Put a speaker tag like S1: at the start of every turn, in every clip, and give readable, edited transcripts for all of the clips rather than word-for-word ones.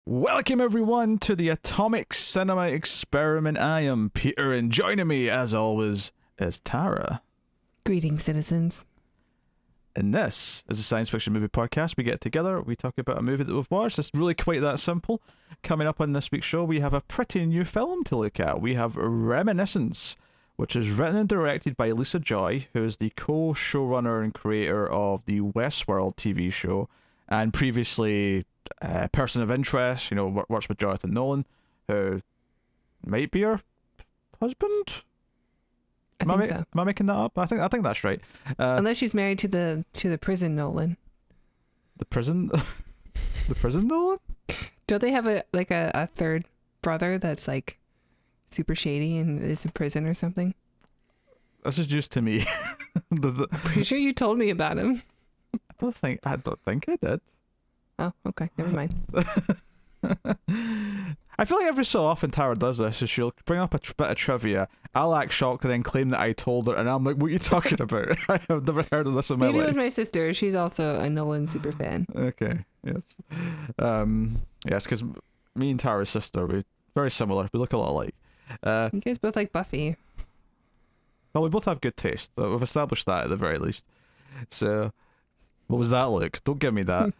S1: Welcome everyone to the Atomic Cinema Experiment. I am Peter, and joining me as always is Tara.
S2: Greetings, citizens.
S1: And this is a science fiction movie podcast. We get together, we talk about a movie that we've watched. It's really quite that simple. Coming up on this week's show, we have a pretty new film to look at. We have Reminiscence, which is written and directed by Lisa Joy, who is the co-showrunner and creator of the Westworld TV show, and previously person of interest, works with Jonathan Nolan, who might be her husband.
S2: I think so.
S1: Am I making that up? I think that's right.
S2: Unless she's married to the prison Nolan.
S1: The prison, the prison Nolan.
S2: Don't they have a third brother that's like super shady and is in prison or something?
S1: This is news to me.
S2: I'm pretty sure you told me about him.
S1: I don't think I did.
S2: Oh, okay. Never mind.
S1: I feel like every so often Tara does this, is she'll bring up a bit of trivia, I'll act shocked and then claim that I told her, and I'm like, what are you talking about? I have never heard of this in my life.
S2: Maybe it was my sister. She's also a Nolan super fan.
S1: Okay, yes. Yes, because me and Tara's sister, we're very similar. We look a lot alike.
S2: You guys both like Buffy.
S1: Well, we both have good taste. We've established that at the very least. So, what was that look? Don't give me that.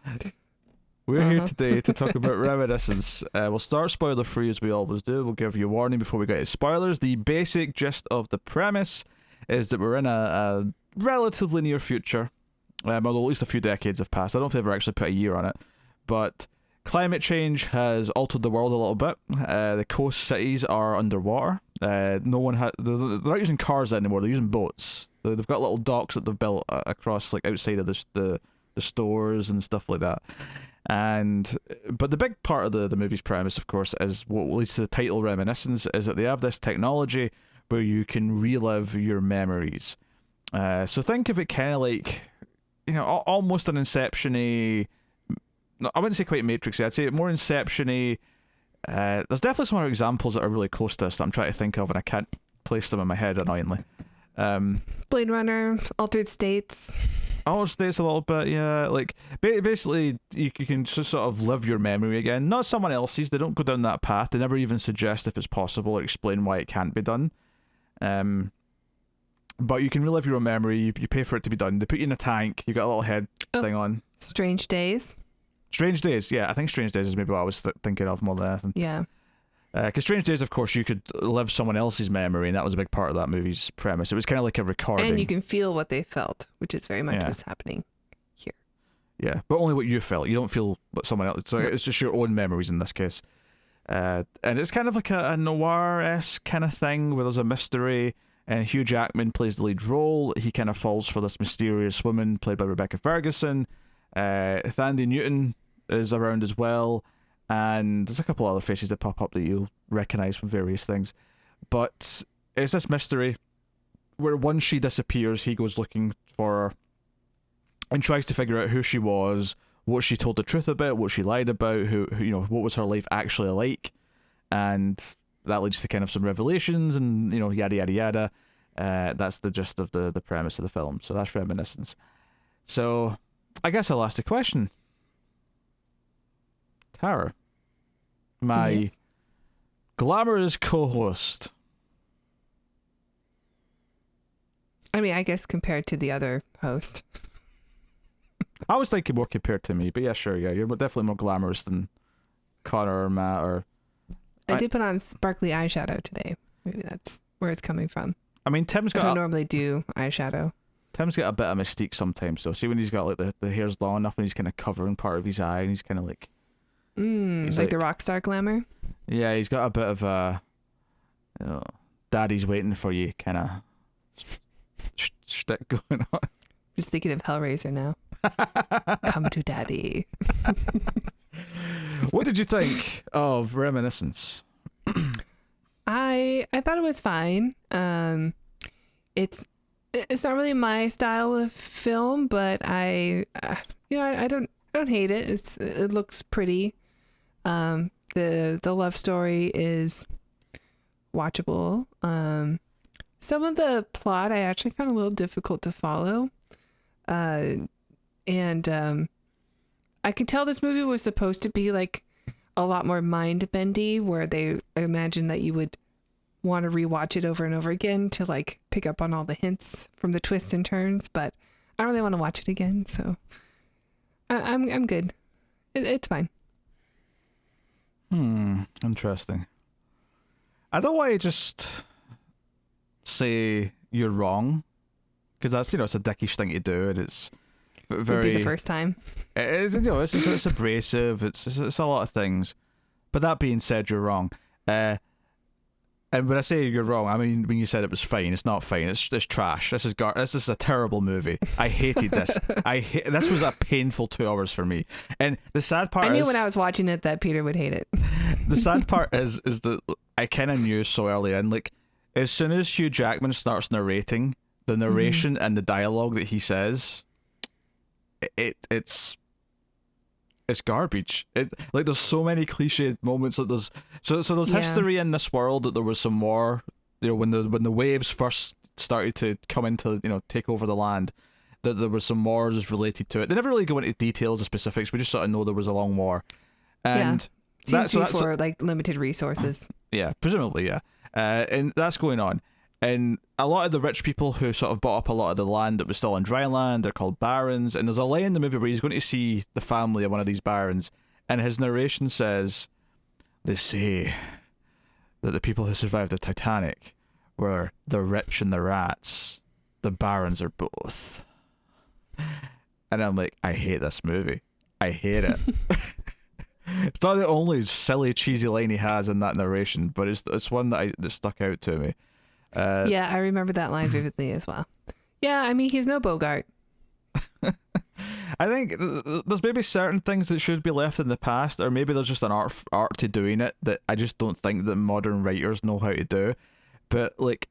S1: We're here today to talk about Reminiscence. We'll start spoiler free as we always do. We'll give you a warning before we get to spoilers. The basic gist of the premise is that we're in a relatively near future, although at least a few decades have passed. I don't know if they've ever actually put a year on it, but climate change has altered the world a little bit. The coast cities are underwater. They're not using cars anymore. They're using boats. They've got little docks that they've built across, like outside of the stores and stuff like that. But the big part of the movie's premise, of course, is what leads to the title Reminiscence, is that they have this technology where you can relive your memories. So think of it kind of like, almost an Inception-y. I wouldn't say quite Matrix-y, I'd say more Inception-y. There's definitely some other examples that are really close to this that I'm trying to think of, and I can't place them in my head, annoyingly.
S2: Blade Runner, Altered States.
S1: Altered States a little bit, yeah. Like, basically, you can just sort of live your memory again. Not someone else's. They don't go down that path. They never even suggest if it's possible or explain why it can't be done. But you can relive your own memory. You pay for it to be done. They put you in a tank. You got a little head thing on.
S2: Strange Days.
S1: Strange Days, yeah. I think Strange Days is maybe what I was thinking of more than anything.
S2: Yeah.
S1: Because Strange Days, of course, you could live someone else's memory, and that was a big part of that movie's premise. It was kind of like a recording.
S2: And you can feel what they felt, which is very much what's happening here.
S1: Yeah, but only what you felt. You don't feel what someone else... So it's just your own memories in this case. And it's kind of like a noir-esque kind of thing, where there's a mystery, and Hugh Jackman plays the lead role. He kind of falls for this mysterious woman, played by Rebecca Ferguson. Thandie Newton is around as well. And there's a couple other faces that pop up that you'll recognise from various things. But it's this mystery where once she disappears, he goes looking for her and tries to figure out who she was, what she told the truth about, what she lied about, who what was her life actually like. And that leads to kind of some revelations and, yada, yada, yada. That's the gist of the premise of the film. So that's Reminiscence. So I guess I'll ask the question. Tara, my glamorous co-host.
S2: I mean, I guess compared to the other host.
S1: I was thinking more compared to me, but yeah, sure, yeah. You're definitely more glamorous than Connor or Matt or...
S2: I did put on sparkly eyeshadow today. Maybe that's where it's coming from.
S1: I mean, I
S2: don't normally do eyeshadow.
S1: Tim's got a bit of mystique sometimes, so see when he's got like the hair's long enough and he's kind of covering part of his eye and he's kind of like...
S2: like the rock star glamour?
S1: Yeah, he's got a bit of a daddy's waiting for you kind of shtick going on.
S2: Just thinking of Hellraiser now. Come to daddy.
S1: What did you think of Reminiscence?
S2: I thought it was fine. It's not really my style of film, but I don't hate it. It looks pretty. The love story is watchable. Some of the plot I actually found a little difficult to follow. And I could tell this movie was supposed to be like a lot more mind bendy, where they imagine that you would want to rewatch it over and over again to like pick up on all the hints from the twists and turns. But I don't really want to watch it again, so I'm good. It's fine.
S1: Interesting. I don't want to just say you're wrong, because that's, it's a dickish thing to do, and it's very.
S2: Would be the first time.
S1: It's, it's abrasive. It's a lot of things, but that being said, you're wrong. And when I say you're wrong, I mean when you said it was fine, it's not fine. It's trash. This is a terrible movie. I hated this. This was a painful 2 hours for me. And the sad part is,
S2: I knew when I was watching it that Peter would hate it.
S1: The sad part is that I kind of knew so early in. Like, as soon as Hugh Jackman starts narrating, the narration and the dialogue that he says, it's garbage. Like, there's so many cliched moments that there's history in this world that there was some war, when the waves first started to come into, take over the land, that there was some wars related to it. They never really go into details or specifics. We just sort of know there was a long war, and
S2: seems to be for like limited resources.
S1: Yeah, presumably, yeah. And that's going on. And a lot of the rich people who sort of bought up a lot of the land that was still on dry land, they're called barons. And there's a line in the movie where he's going to see the family of one of these barons, and his narration says, "They say that the people who survived the Titanic were the rich and the rats. The barons are both." And I'm like, I hate this movie. I hate it. It's not the only silly, cheesy line he has in that narration, but it's one that stuck out to me.
S2: Yeah, I remember that line vividly as well. Yeah, I mean, he's no Bogart.
S1: I think there's maybe certain things that should be left in the past, or maybe there's just an art to doing it that I just don't think that modern writers know how to do. But like,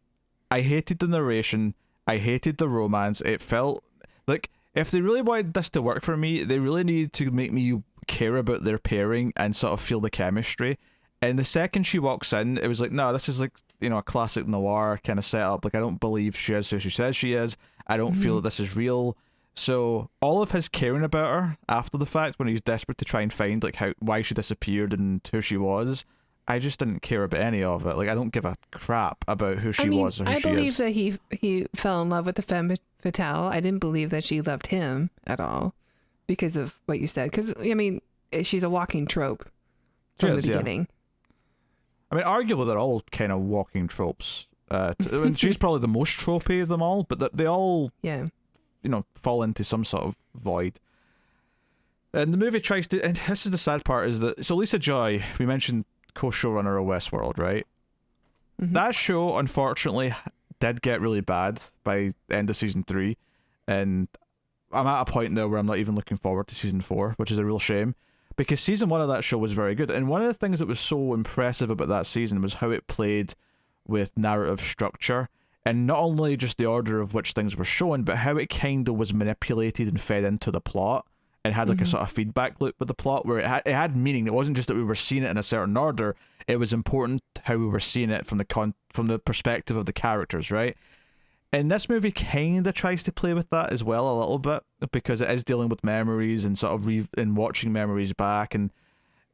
S1: I hated the narration. I hated the romance. It felt like, if they really wanted this to work for me, they really needed to make me care about their pairing and sort of feel the chemistry. And the second she walks in, it was like, no, this is like, a classic noir kind of setup. Like, I don't believe she is who she says she is. I don't feel that this is real. So all of his caring about her after the fact, when he's desperate to try and find like why she disappeared and who she was, I just didn't care about any of it. Like, I don't give a crap about who she was or who she is.
S2: I believe that he fell in love with the femme fatale. I didn't believe that she loved him at all because of what you said. Because, I mean, she's a walking trope from the beginning.
S1: Yeah. I mean, arguably they're all kind of walking tropes. She's probably the most tropey of them all, but they all, fall into some sort of void. And the movie tries to, and this is the sad part, is that, so Lisa Joy, we mentioned co-showrunner of Westworld, right? That show, unfortunately, did get really bad by the end of season 3, and I'm at a point now where I'm not even looking forward to season 4, which is a real shame. Because season 1 of that show was very good. And one of the things that was so impressive about that season was how it played with narrative structure. And not only just the order of which things were shown, but how it kind of was manipulated and fed into the plot. And had like a sort of feedback loop with the plot where it had meaning. It wasn't just that we were seeing it in a certain order. It was important how we were seeing it from the perspective of the characters, right? And this movie kind of tries to play with that as well a little bit, because it is dealing with memories and sort of and watching memories back. And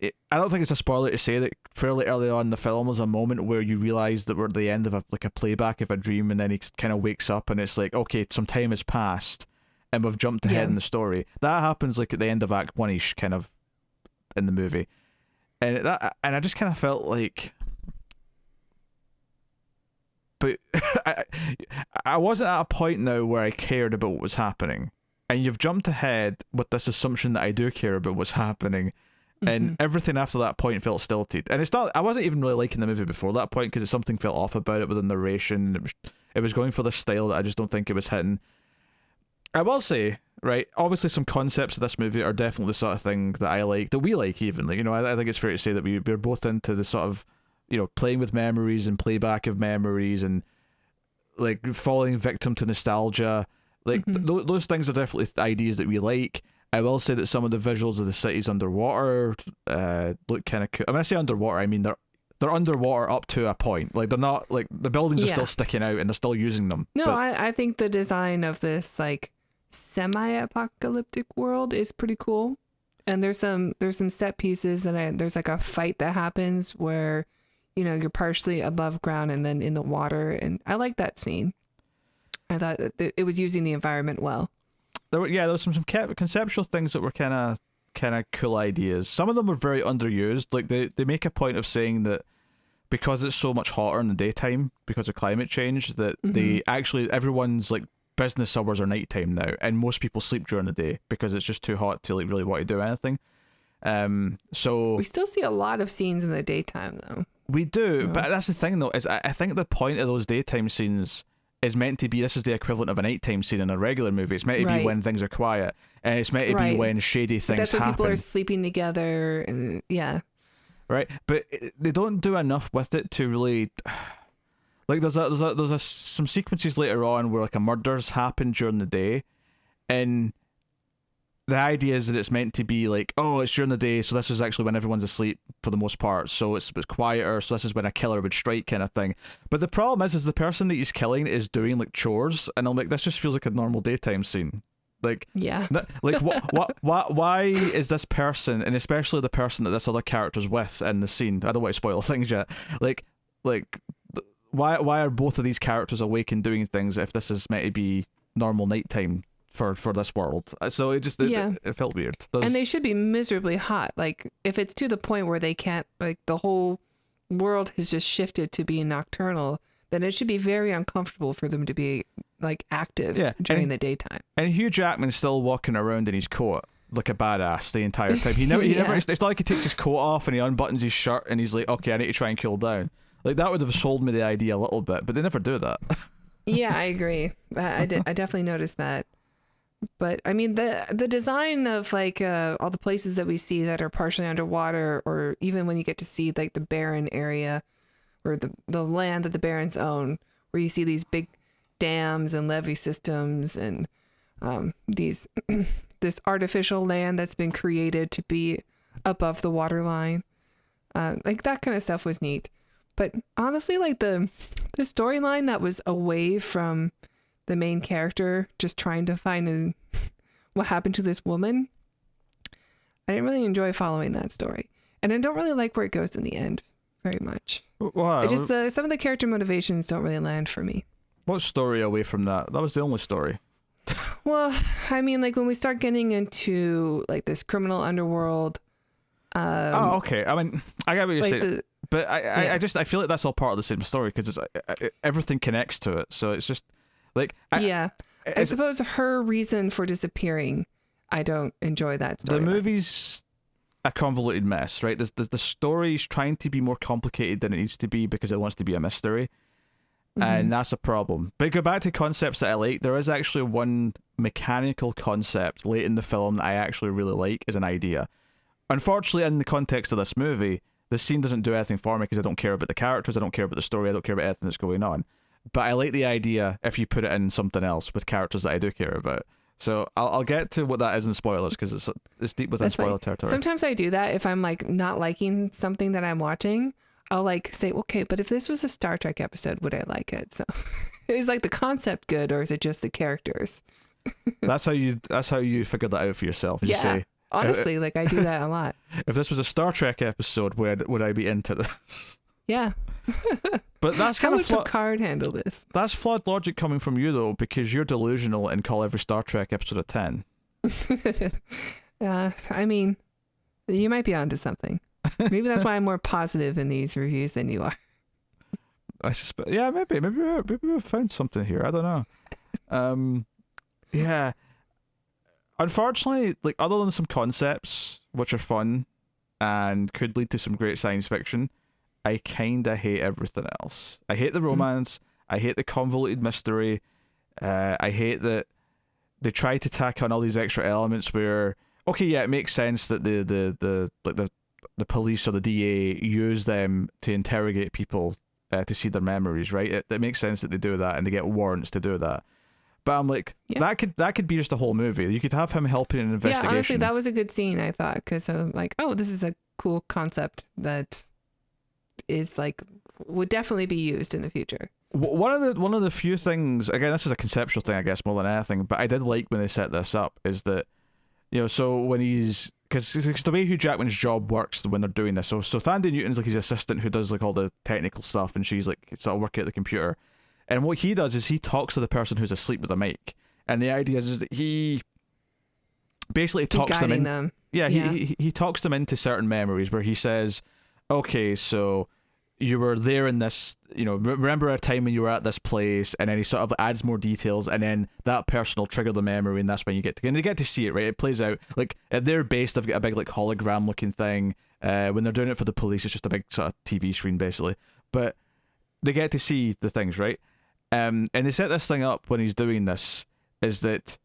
S1: I don't think it's a spoiler to say that fairly early on in the film there's a moment where you realise that we're at the end of a playback of a dream, and then he kind of wakes up and it's like, okay, some time has passed and we've jumped ahead in the story. That happens like at the end of Act 1-ish kind of in the movie. And I just kind of felt like... But I wasn't at a point now where I cared about what was happening. And you've jumped ahead with this assumption that I do care about what's happening. And everything after that point felt stilted. And it's not, I wasn't even really liking the movie before that point because something felt off about it with the narration. It was going for this style that I just don't think it was hitting. I will say, right, obviously some concepts of this movie are definitely the sort of thing that I like, that we like even. Like, I think it's fair to say that we're both into the sort of, playing with memories and playback of memories and like falling victim to nostalgia. Like those things are definitely ideas that we like. I will say that some of the visuals of the cities underwater look kind of cool. When I say underwater, I mean they're underwater up to a point. Like, they're not, like, the buildings are still sticking out and they're still using them.
S2: No, I think the design of this like semi-apocalyptic world is pretty cool. And there's some set pieces, and there's like a fight that happens where, you're partially above ground and then in the water, and I like that scene. I thought that it was using the environment well.
S1: There was some conceptual things that were kind of cool ideas. Some of them were very underused. Like they make a point of saying that because it's so much hotter in the daytime because of climate change, that they actually, everyone's like business hours are nighttime now, and most people sleep during the day because it's just too hot to like really want to do anything. So
S2: we still see a lot of scenes in the daytime though.
S1: We do, but that's the thing though, is I think the point of those daytime scenes is meant to be, this is the equivalent of a nighttime scene in a regular movie. It's meant to be when things are quiet, and it's meant to be when shady things happen. That's when
S2: people are sleeping together, and
S1: right. But they don't do enough with it to really, like there's some sequences later on where like a murder's happened during the day, and the idea is that it's meant to be like, oh, it's during the day, so this is actually when everyone's asleep for the most part, so it's quieter, so this is when a killer would strike, kind of thing. But the problem is the person that he's killing is doing like chores, and I'm like, this just feels like a normal daytime scene. Like, like why is this person, and especially the person that this other character's with in the scene, I don't want to spoil things yet, like why are both of these characters awake and doing things if this is meant to be normal nighttime for this world? So it just it felt weird.
S2: And they should be miserably hot. Like if it's to the point where they can't, like the whole world has just shifted to being nocturnal, then it should be very uncomfortable for them to be like active during the daytime. And
S1: Hugh Jackman's still walking around in his coat like a badass the entire time. He never it's not like he takes his coat off and he unbuttons his shirt and he's like, okay, I need to try and cool down. Like that would have sold me the idea a little bit, but they never do that.
S2: Yeah, I agree. I definitely noticed that. But I mean, the design of like all the places that we see that are partially underwater, or even when you get to see like the barren area or the land that the barons own, where you see these big dams and levee systems and these this artificial land that's been created to be above the water line, like that kind of stuff was neat. But honestly, like the storyline that was away from the main character just trying to find what happened to this woman, I didn't really enjoy following that story, and I don't really like where it goes in the end very much.
S1: Wow.
S2: It just some of the character motivations don't really land for me.
S1: What story away from that? That was the only story.
S2: Well, I mean, like when we start getting into like this criminal underworld.
S1: Oh, okay. I mean, I get what you're saying. But I feel like that's all part of the same story because it's everything connects to it. So it's just like I suppose her reason for disappearing, I don't enjoy that story. The movie's a convoluted mess, right? The story's trying to be more complicated than it needs to be because it wants to be a mystery, and that's a problem. But go back to concepts that I like. There is actually one mechanical concept late in the film that I actually really like as an idea. Unfortunately, in the context of this movie, the scene doesn't do anything for me because I don't care about the characters, I don't care about the story, I don't care about anything that's going on. But I like the idea if you put it in something else with characters that I do care about. So I'll get to what that is in spoilers because it's deep within spoiler territory. Sometimes
S2: I do that if I'm like not liking something that I'm watching. I'll like say, okay, but if this was a Star Trek episode, would I like it? So is like the concept good, or is it just the characters?
S1: That's how you figured that out for yourself. You say,
S2: honestly, like I do that a lot.
S1: If this was a Star Trek episode, would I be into this?
S2: Yeah.
S1: But that's kind
S2: of how would Picard handle this?
S1: That's flawed logic coming from you though, because you're delusional and call every Star Trek episode a 10.
S2: I mean, you might be onto something. Maybe that's why I'm more positive in these reviews than you are.
S1: I suspect. Yeah, maybe we've found something here. I don't know. Yeah. Unfortunately, like other than some concepts which are fun and could lead to some great science fiction, I kinda hate everything else. I hate the romance. I hate the convoluted mystery. I hate that they try to tack on all these extra elements where, okay, yeah, it makes sense that the police or the DA use them to interrogate people to see their memories, right? It makes sense that they do that and they get warrants to do that. But I'm like, that could be just a whole movie. You could have him helping in an investigation.
S2: Yeah, honestly, that was a good scene, I thought, because I'm like, oh, this is a cool concept that is like would definitely be used in the future.
S1: One of the few things, again, this is a conceptual thing, I guess, more than anything, but I did like when they set this up is that, you know, so when because because the way Hugh Jackman's job works when they're doing this. So Thandie Newton's like his assistant who does like all the technical stuff, and she's like sort of working at the computer. And what he does is he talks to the person who's asleep with a mic, and the idea is that he basically talks them in.
S2: Them.
S1: Yeah, he talks them into certain memories where he says, "Okay, so you were there in this, remember a time when you were at this place," and then he sort of adds more details, and then that person will trigger the memory, and that's when you get to see it, right? It plays out like at their base. They've got a big like hologram looking thing. When they're doing it for the police, it's just a big sort of TV screen basically, but they get to see the things, right? And they set this thing up when he's doing this is that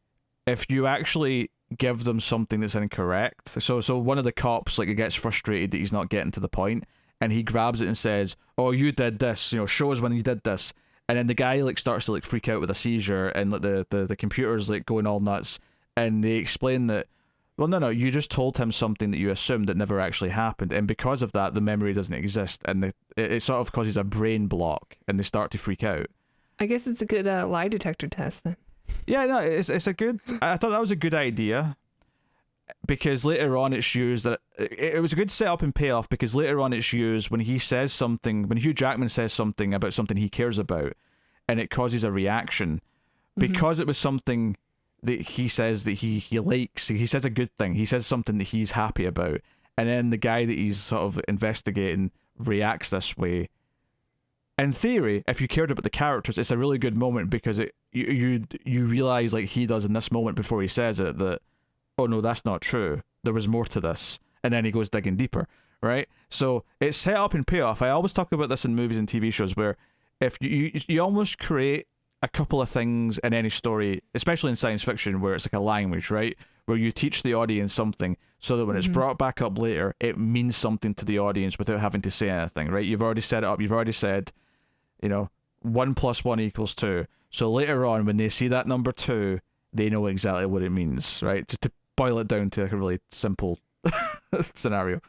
S1: if you actually give them something that's incorrect, so one of the cops like gets frustrated that he's not getting to the point, and he grabs it and says, "Oh, you did this, show us when you did this." And then the guy like starts to like freak out with a seizure, and like the computer's like going all nuts, and they explain that, well, no, you just told him something that you assumed that never actually happened, and because of that the memory doesn't exist, and it sort of causes a brain block, and they start to freak out.
S2: I guess it's a good lie detector test then.
S1: Yeah, no, it's a good. I thought that was a good idea, because later on it's used that it was a good setup and payoff, because later on it's used when he says something, when Hugh Jackman says something about something he cares about, and it causes a reaction, because it was something that he says that he likes. He says a good thing. He says something that he's happy about, and then the guy that he's sort of investigating reacts this way. In theory, if you cared about the characters, it's a really good moment, because you realize, like he does in this moment before he says it, that, oh no, that's not true. There was more to this. And then he goes digging deeper, right? So it's set up and payoff. I always talk about this in movies and TV shows, where if you almost create a couple of things in any story, especially in science fiction, where it's like a language, right? Where you teach the audience something so that when it's brought back up later, it means something to the audience without having to say anything, right? You've already set it up. You've already said, 1 + 1 = 2. So later on, when they see that number 2, they know exactly what it means, right? Just to boil it down to like a really simple scenario.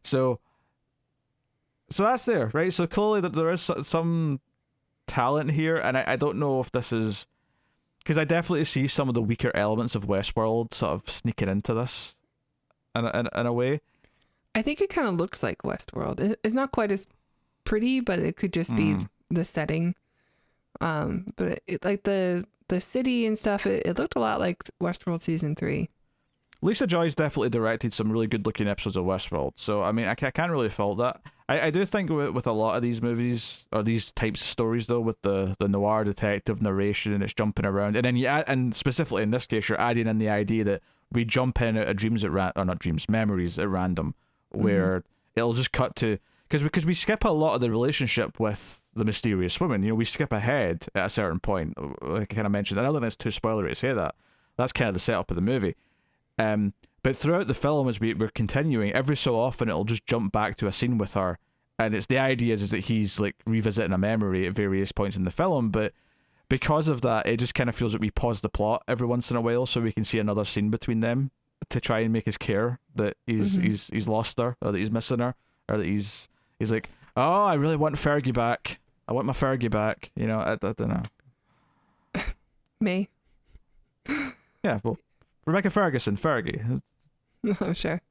S1: So that's there, right? So clearly that there is some talent here, and I don't know if this is, because I definitely see some of the weaker elements of Westworld sort of sneaking into this in a way.
S2: I think it kind of looks like Westworld. It's not quite as pretty, but it could just be the setting. But it like the city and stuff, it looked a lot like Westworld season 3.
S1: Lisa Joy's definitely directed some really good looking episodes of Westworld, so I mean I can't really fault that. I do think with a lot of these movies or these types of stories though, with the noir detective narration and it's jumping around, and then and specifically in this case you're adding in the idea that we jump in out of memories at random, where it'll just cut to, because we skip a lot of the relationship with the mysterious woman. We skip ahead at a certain point, like I kind of mentioned. I don't think it's too spoilery to say that. That's kind of the setup of the movie. But throughout the film, as we're continuing, every so often it'll just jump back to a scene with her, and it's the idea is that he's like revisiting a memory at various points in the film. But because of that, it just kind of feels like we pause the plot every once in a while so we can see another scene between them to try and make us care that he's lost her, or that he's missing her, or that he's like, oh, I really want Fergie back. I want my Fergie back. I don't know.
S2: Me.
S1: Yeah, well, Rebecca Ferguson, Fergie.
S2: Oh, sure.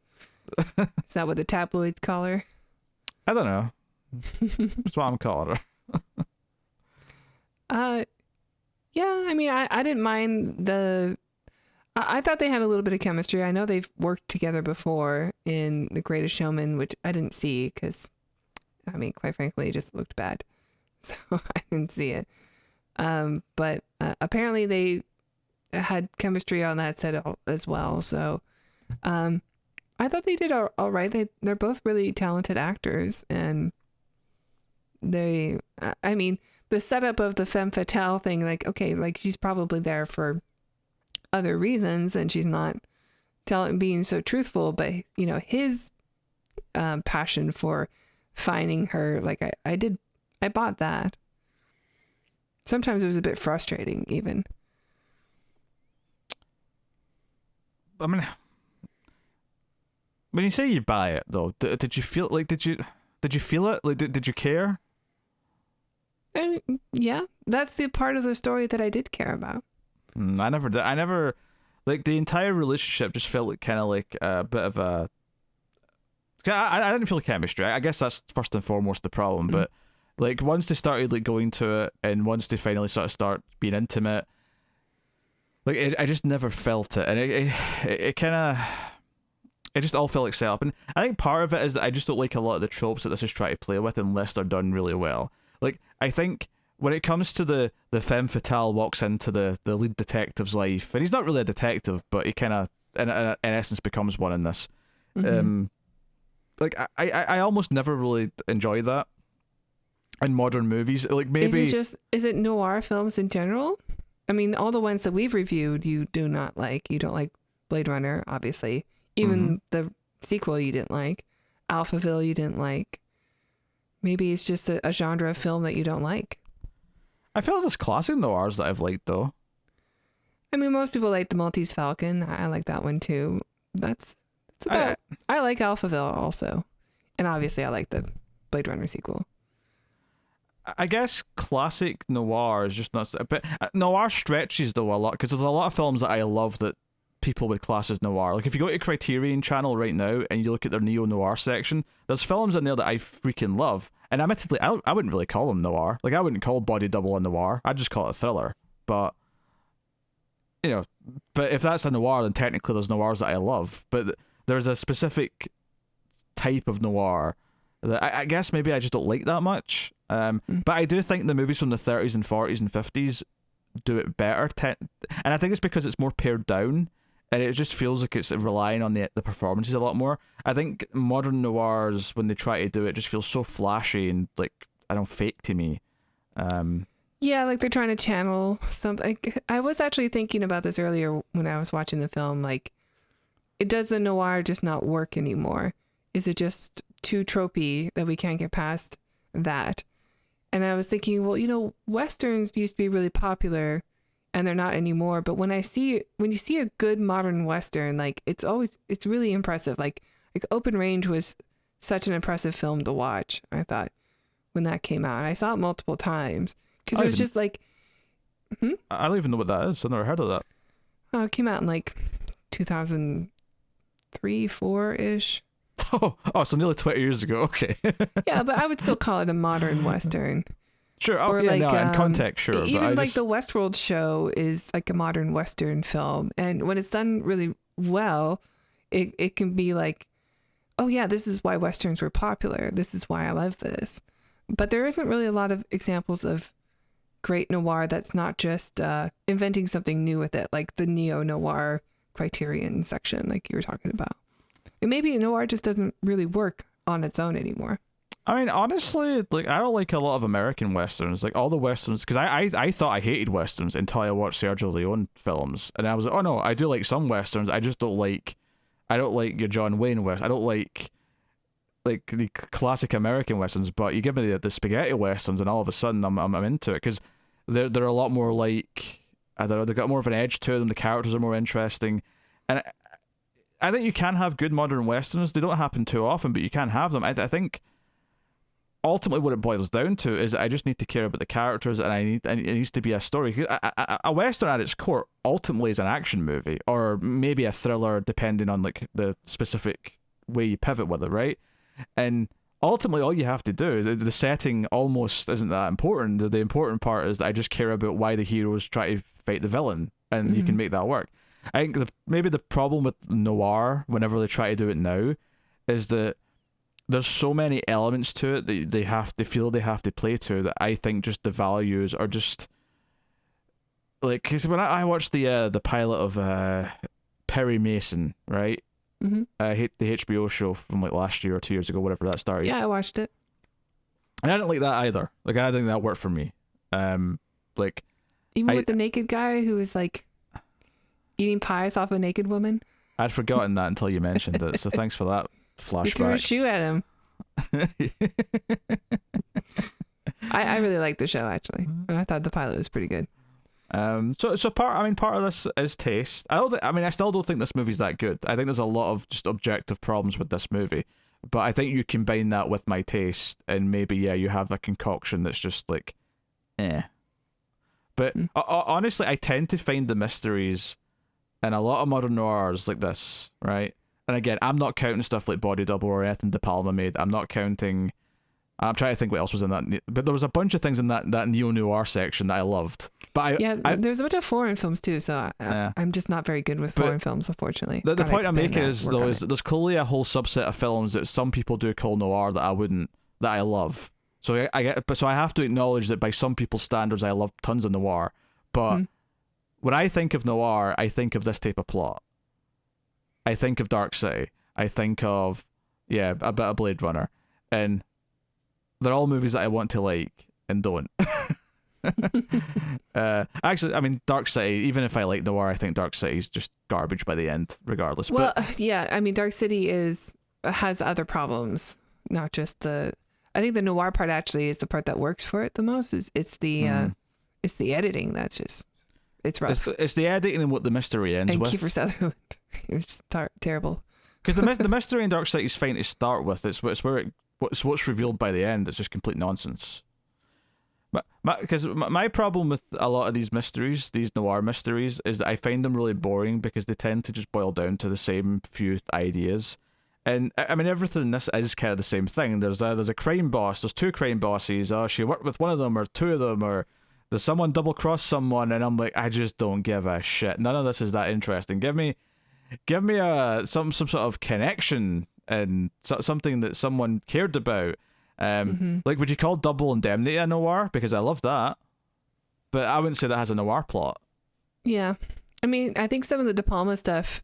S2: Is that what the tabloids call her?
S1: I don't know. That's what I'm calling
S2: her. Yeah, I mean, I didn't mind I thought they had a little bit of chemistry. I know they've worked together before in The Greatest Showman, which I didn't see because, I mean, quite frankly, it just looked bad. So I didn't see it. But apparently they had chemistry on that set as well. So I thought they did all right. They're both really talented actors, and I mean, the setup of the femme fatale thing, like, okay, like she's probably there for other reasons and she's not being so truthful, but his passion for finding her, like I bought that. Sometimes it was a bit frustrating even.
S1: I mean, when you say you buy it though, did you feel like, did you feel it? Like, did you care?
S2: I mean, yeah, that's the part of the story that I did care about.
S1: I never did. Like the entire relationship just felt like kind of like a bit of a. I didn't feel chemistry. I guess that's first and foremost the problem. But like once they started like going to it, and once they finally sort of start being intimate, like I just never felt it, and it kind of. It just all felt like setup, and I think part of it is that I just don't like a lot of the tropes that this is trying to play with unless they're done really well. Like I think when it comes to the femme fatale walks into the lead detective's life, and he's not really a detective, but he kind of in essence becomes one in this. Like I almost never really enjoy that in modern movies. Like maybe
S2: is it noir films in general? I mean, all the ones that we've reviewed, you do not like. You don't like Blade Runner, obviously. Even the sequel you didn't like. Alphaville you didn't like. Maybe it's just a genre of film that you don't like.
S1: I feel like there's classic noirs that I've liked though.
S2: I mean, most people like The Maltese Falcon. I like that one too. That's about. I like Alphaville also, and obviously I like the Blade Runner sequel.
S1: I guess classic noir is just not, but noir stretches though a lot because there's a lot of films that I love that people would class as noir. Like if you go to Criterion Channel right now and you look at their neo-noir section, there's films in there that I freaking love. And admittedly, I wouldn't really call them noir. Like I wouldn't call Body Double a noir. I'd just call it a thriller. But you know, but if that's a noir, then technically there's noirs that I love. But there's a specific type of noir that I guess maybe I just don't like that much. But I do think the movies from the 30s and 40s and 50s do it better. And I think it's because it's more pared down. And it just feels like it's relying on the performances a lot more. I think modern noirs, when they try to do it, just feels so flashy and like, I don't know, fake to me.
S2: Yeah, like they're trying to channel something. I was actually thinking about this earlier when I was watching the film. Like, does the noir just not work anymore? Is it just too tropey that we can't get past that? And I was thinking, well, you know, Westerns used to be really popular and they're not anymore. But when you see a good modern Western, like it's really impressive. Like Open Range was such an impressive film to watch, I thought, when that came out. And I saw it multiple times because it was just like,
S1: I don't even know what that is. I've never heard of that.
S2: Oh, it came out in like 2003, 4-ish.
S1: Oh, so nearly 20 years ago. Okay.
S2: Yeah, but I would still call it a modern Western.
S1: Sure. Oh, or yeah, like, no, in context, sure.
S2: Even like the Westworld show is like a modern Western film. And when it's done really well, it can be like, oh yeah, this is why Westerns were popular. This is why I love this. But there isn't really a lot of examples of great noir that's not just inventing something new with it, like the neo-noir Criterion section like you were talking about. And maybe noir just doesn't really work on its own anymore.
S1: I mean, honestly, like I don't like a lot of American Westerns. Like all the Westerns, because I thought I hated Westerns until I watched Sergio Leone films. And I was like, oh no, I do like some Westerns. I just don't like your John Wayne Western. I don't like the classic American Westerns, but you give me the spaghetti Westerns and all of a sudden I'm into it because they're a lot more like, I don't know, they've got more of an edge to them. The characters are more interesting. And I think you can have good modern Westerns. They don't happen too often, but you can have them. I think ultimately what it boils down to is I just need to care about the characters and it needs to be a story. A Western at its core ultimately is an action movie or maybe a thriller depending on like the specific way you pivot with it, right? And ultimately all you have to do, the setting almost isn't that important. The important part is that I just care about why the heroes try to fight the villain and you can make that work. I think maybe the problem with noir whenever they try to do it now is that there's so many elements to it that they feel they have to play to that I think just the values are just like, because when I watched the pilot of Perry Mason, right?
S2: Mm-hmm.
S1: The HBO show from like last year or 2 years ago, whatever that started.
S2: Yeah, I watched it.
S1: And I didn't like that either. Like I didn't think that worked for me. Like
S2: even with the naked guy who was like eating pies off a naked woman.
S1: I'd forgotten that until you mentioned it. So thanks for that flashback.
S2: You threw a shoe at him. I really liked the show actually. I thought the pilot was pretty good.
S1: So part of this is taste. I still don't think this movie's that good. I think there's a lot of just objective problems with this movie. But I think you combine that with my taste and maybe you have a concoction that's just like eh. But honestly, I tend to find the mysteries and a lot of modern noirs like this, right? And again, I'm not counting stuff like Body Double or anything De Palma made. I'm not counting. I'm trying to think what else was in that, but there was a bunch of things in that neo noir section that I loved. But
S2: there's a bunch of foreign films too, so I'm just not very good with foreign films, unfortunately.
S1: The point I'm making is there's clearly a whole subset of films that some people do call noir that I love. So I have to acknowledge that by some people's standards, I love tons of noir. But when I think of noir, I think of this type of plot. I think of Dark City. I think of a bit of Blade Runner, and they're all movies that I want to like and don't. Actually, I mean, Dark City, even if I like noir, I think Dark City is just garbage by the end, regardless.
S2: Well, I mean, Dark City has other problems, not just the. I think the noir part actually is the part that works for it the most. It's the editing that's just it's rough.
S1: It's the editing and what the mystery ends
S2: and
S1: with.
S2: Kiefer Sutherland, it was just terrible.
S1: Because the mystery in Dark City is fine to start with. It's what's revealed by the end. It's just complete nonsense. Because my problem with a lot of these mysteries, these noir mysteries, is that I find them really boring because they tend to just boil down to the same few ideas. And I mean, everything in this is kind of the same thing. There's a crime boss. There's two crime bosses. She worked with one of them or two of them, or there's someone double cross someone, and I'm like, I just don't give a shit. None of this is that interesting. Give me some sort of connection and something that someone cared about. Like, would you call Double Indemnity a noir? Because I love that, but I wouldn't say that has a noir plot.
S2: Yeah, I mean, I think some of the De Palma stuff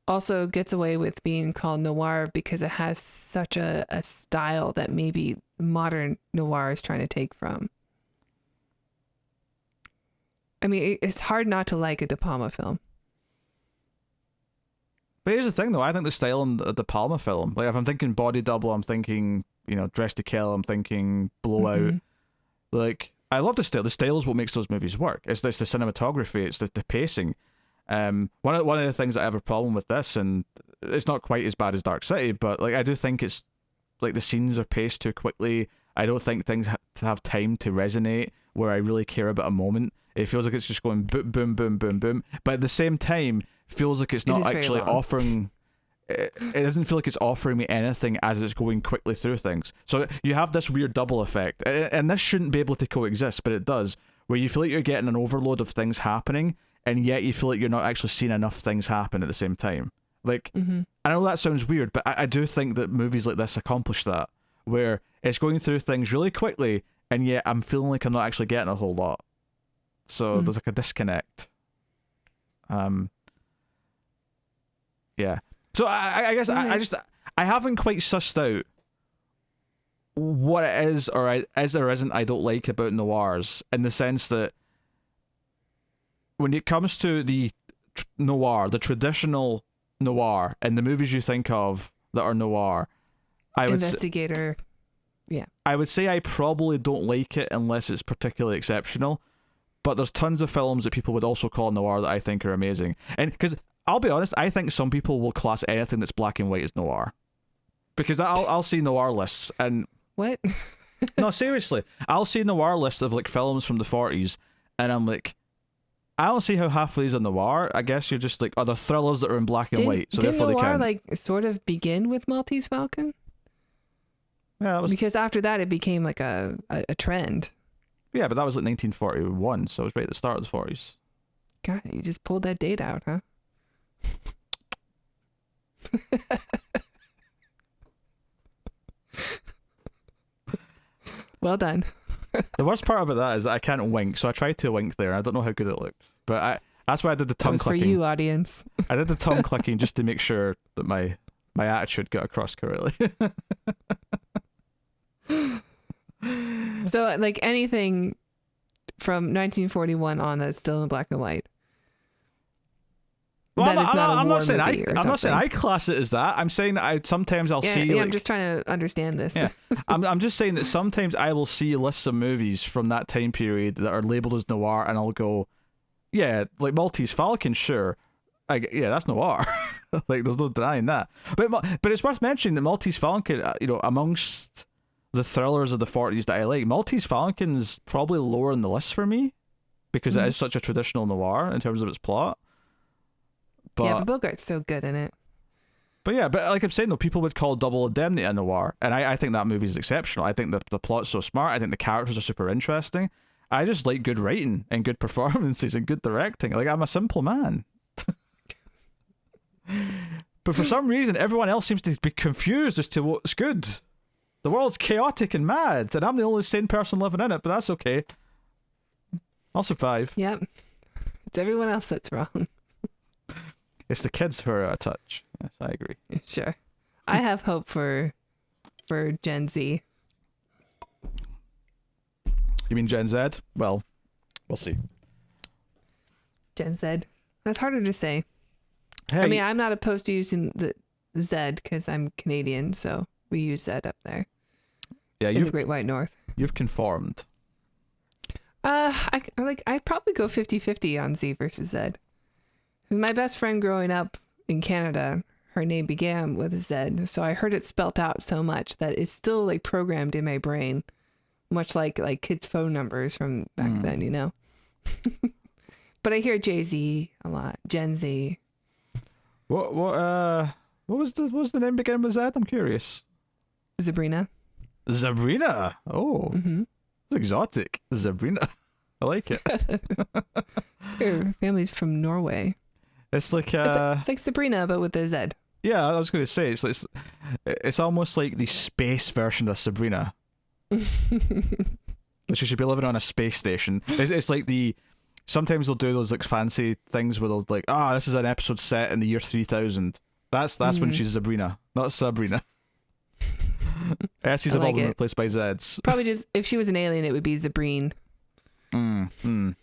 S2: also gets away with being called noir because it has such a style that maybe modern noir is trying to take from. I mean, it's hard not to like a De Palma film.
S1: But here's the thing, though. I think the style in the De Palma film, like if I'm thinking Body Double, I'm thinking, Dress to Kill, I'm thinking Blowout. Like, I love the style. The style is what makes those movies work. It's the cinematography. It's the pacing. One of the things that I have a problem with this, and it's not quite as bad as Dark City, but like I do think it's like the scenes are paced too quickly. I don't think things have time to resonate where I really care about a moment. It feels like it's just going boom, boom, boom, boom, boom. But at the same time, feels like it's not actually offering. It doesn't feel like it's offering me anything as it's going quickly through things. So you have this weird double effect, and this shouldn't be able to coexist, but it does, where you feel like you're getting an overload of things happening, and yet you feel like you're not actually seeing enough things happen at the same time. Like, I know that sounds weird, but I do think that movies like this accomplish that, where it's going through things really quickly, and yet I'm feeling like I'm not actually getting a whole lot. So there's like a disconnect. Yeah. So I guess I haven't quite sussed out what it is or isn't I don't like about noirs, in the sense that when it comes to the noir, the traditional noir, and the movies you think of that are noir, I would say I probably don't like it unless it's particularly exceptional. But there's tons of films that people would also call noir that I think are amazing. And because I'll be honest, I think some people will class anything that's black and white as noir. Because I'll see noir lists and...
S2: What?
S1: No, seriously. I'll see noir lists of like films from the 40s, and I'm like, I don't see how half of these are noir. I guess you're just like, they're thrillers that are in black and white, so therefore they
S2: noir
S1: can.
S2: Like sort of begin with Maltese Falcon?
S1: Yeah, that was... Because
S2: after that it became like a trend.
S1: Yeah, but that was like 1941, so it was right at the start of the 40s.
S2: God, you just pulled that date out, huh? Well done.
S1: The worst part about that is that I can't wink, so I tried to wink there. I don't know how good it looked, but that's why I did the tongue clicking.
S2: For you, audience.
S1: I did the tongue clicking just to make sure that my attitude got across correctly.
S2: So, like anything from 1941 on that's still in black and white.
S1: Well, I'm not saying I class it as that. I'm saying that sometimes I'll see.
S2: Yeah, I'm just trying to understand this.
S1: Yeah, I'm just saying that sometimes I will see lists of movies from that time period that are labeled as noir, and I'll go, yeah, like Maltese Falcon, sure. Yeah, that's noir. Like, there's no denying that. But it's worth mentioning that Maltese Falcon, amongst the thrillers of the 40s that I like, Maltese Falcon's probably lower on the list for me because it is such a traditional noir in terms of its plot.
S2: But Bogart's so good in it.
S1: But yeah, but like I'm saying though, people would call Double Indemnity a noir, and I think that movie is exceptional. I think the plot's so smart. I think the characters are super interesting. I just like good writing and good performances and good directing. Like, I'm a simple man. But for some reason, everyone else seems to be confused as to what's good. The world's chaotic and mad, and I'm the only sane person living in it, but that's okay. I'll survive.
S2: Yep. It's everyone else that's wrong.
S1: It's the kids who are out of touch. Yes, I agree.
S2: Sure. I have hope for Gen Z.
S1: You mean Gen Z? Well, we'll see.
S2: Gen Z. That's harder to say.
S1: Hey,
S2: I mean, I'm not opposed to using the Z because I'm Canadian, so we use Z up there.
S1: Yeah,
S2: in the Great White North.
S1: You've conformed.
S2: I'd probably go 50-50 on Z versus Z. My best friend growing up in Canada, her name began with a Z, so I heard it spelt out so much that it's still like programmed in my brain, much like kids' phone numbers from back then, you know. But I hear Jay-Z a lot, Gen Z.
S1: What was the name beginning with Z? I'm curious.
S2: Sabrina.
S1: Sabrina. Oh, it's exotic. Sabrina. I like it.
S2: Her family's from Norway.
S1: It's like
S2: it's like Sabrina, but with a Z.
S1: Yeah, I was going to say it's almost like the space version of Sabrina. She should be living on a space station. It's like sometimes they'll do those like fancy things where they'll like, this is an episode set in the year 3000. That's when she's Sabrina, not Sabrina. S's have all been replaced by Z's.
S2: Probably just if she was an alien, it would be Zabrine.
S1: And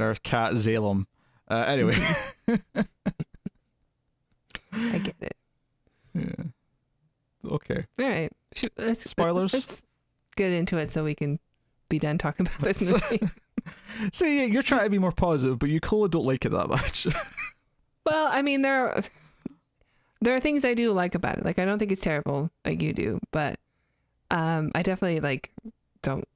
S1: her cat Zalem. Anyway.
S2: I get it.
S1: Yeah. Okay.
S2: All right.
S1: Spoilers.
S2: Let's get into it so we can be done talking about this movie.
S1: See, you're trying to be more positive, but you clearly don't like it that much.
S2: Well, I mean, there are things I do like about it. Like, I don't think it's terrible like you do, but I definitely don't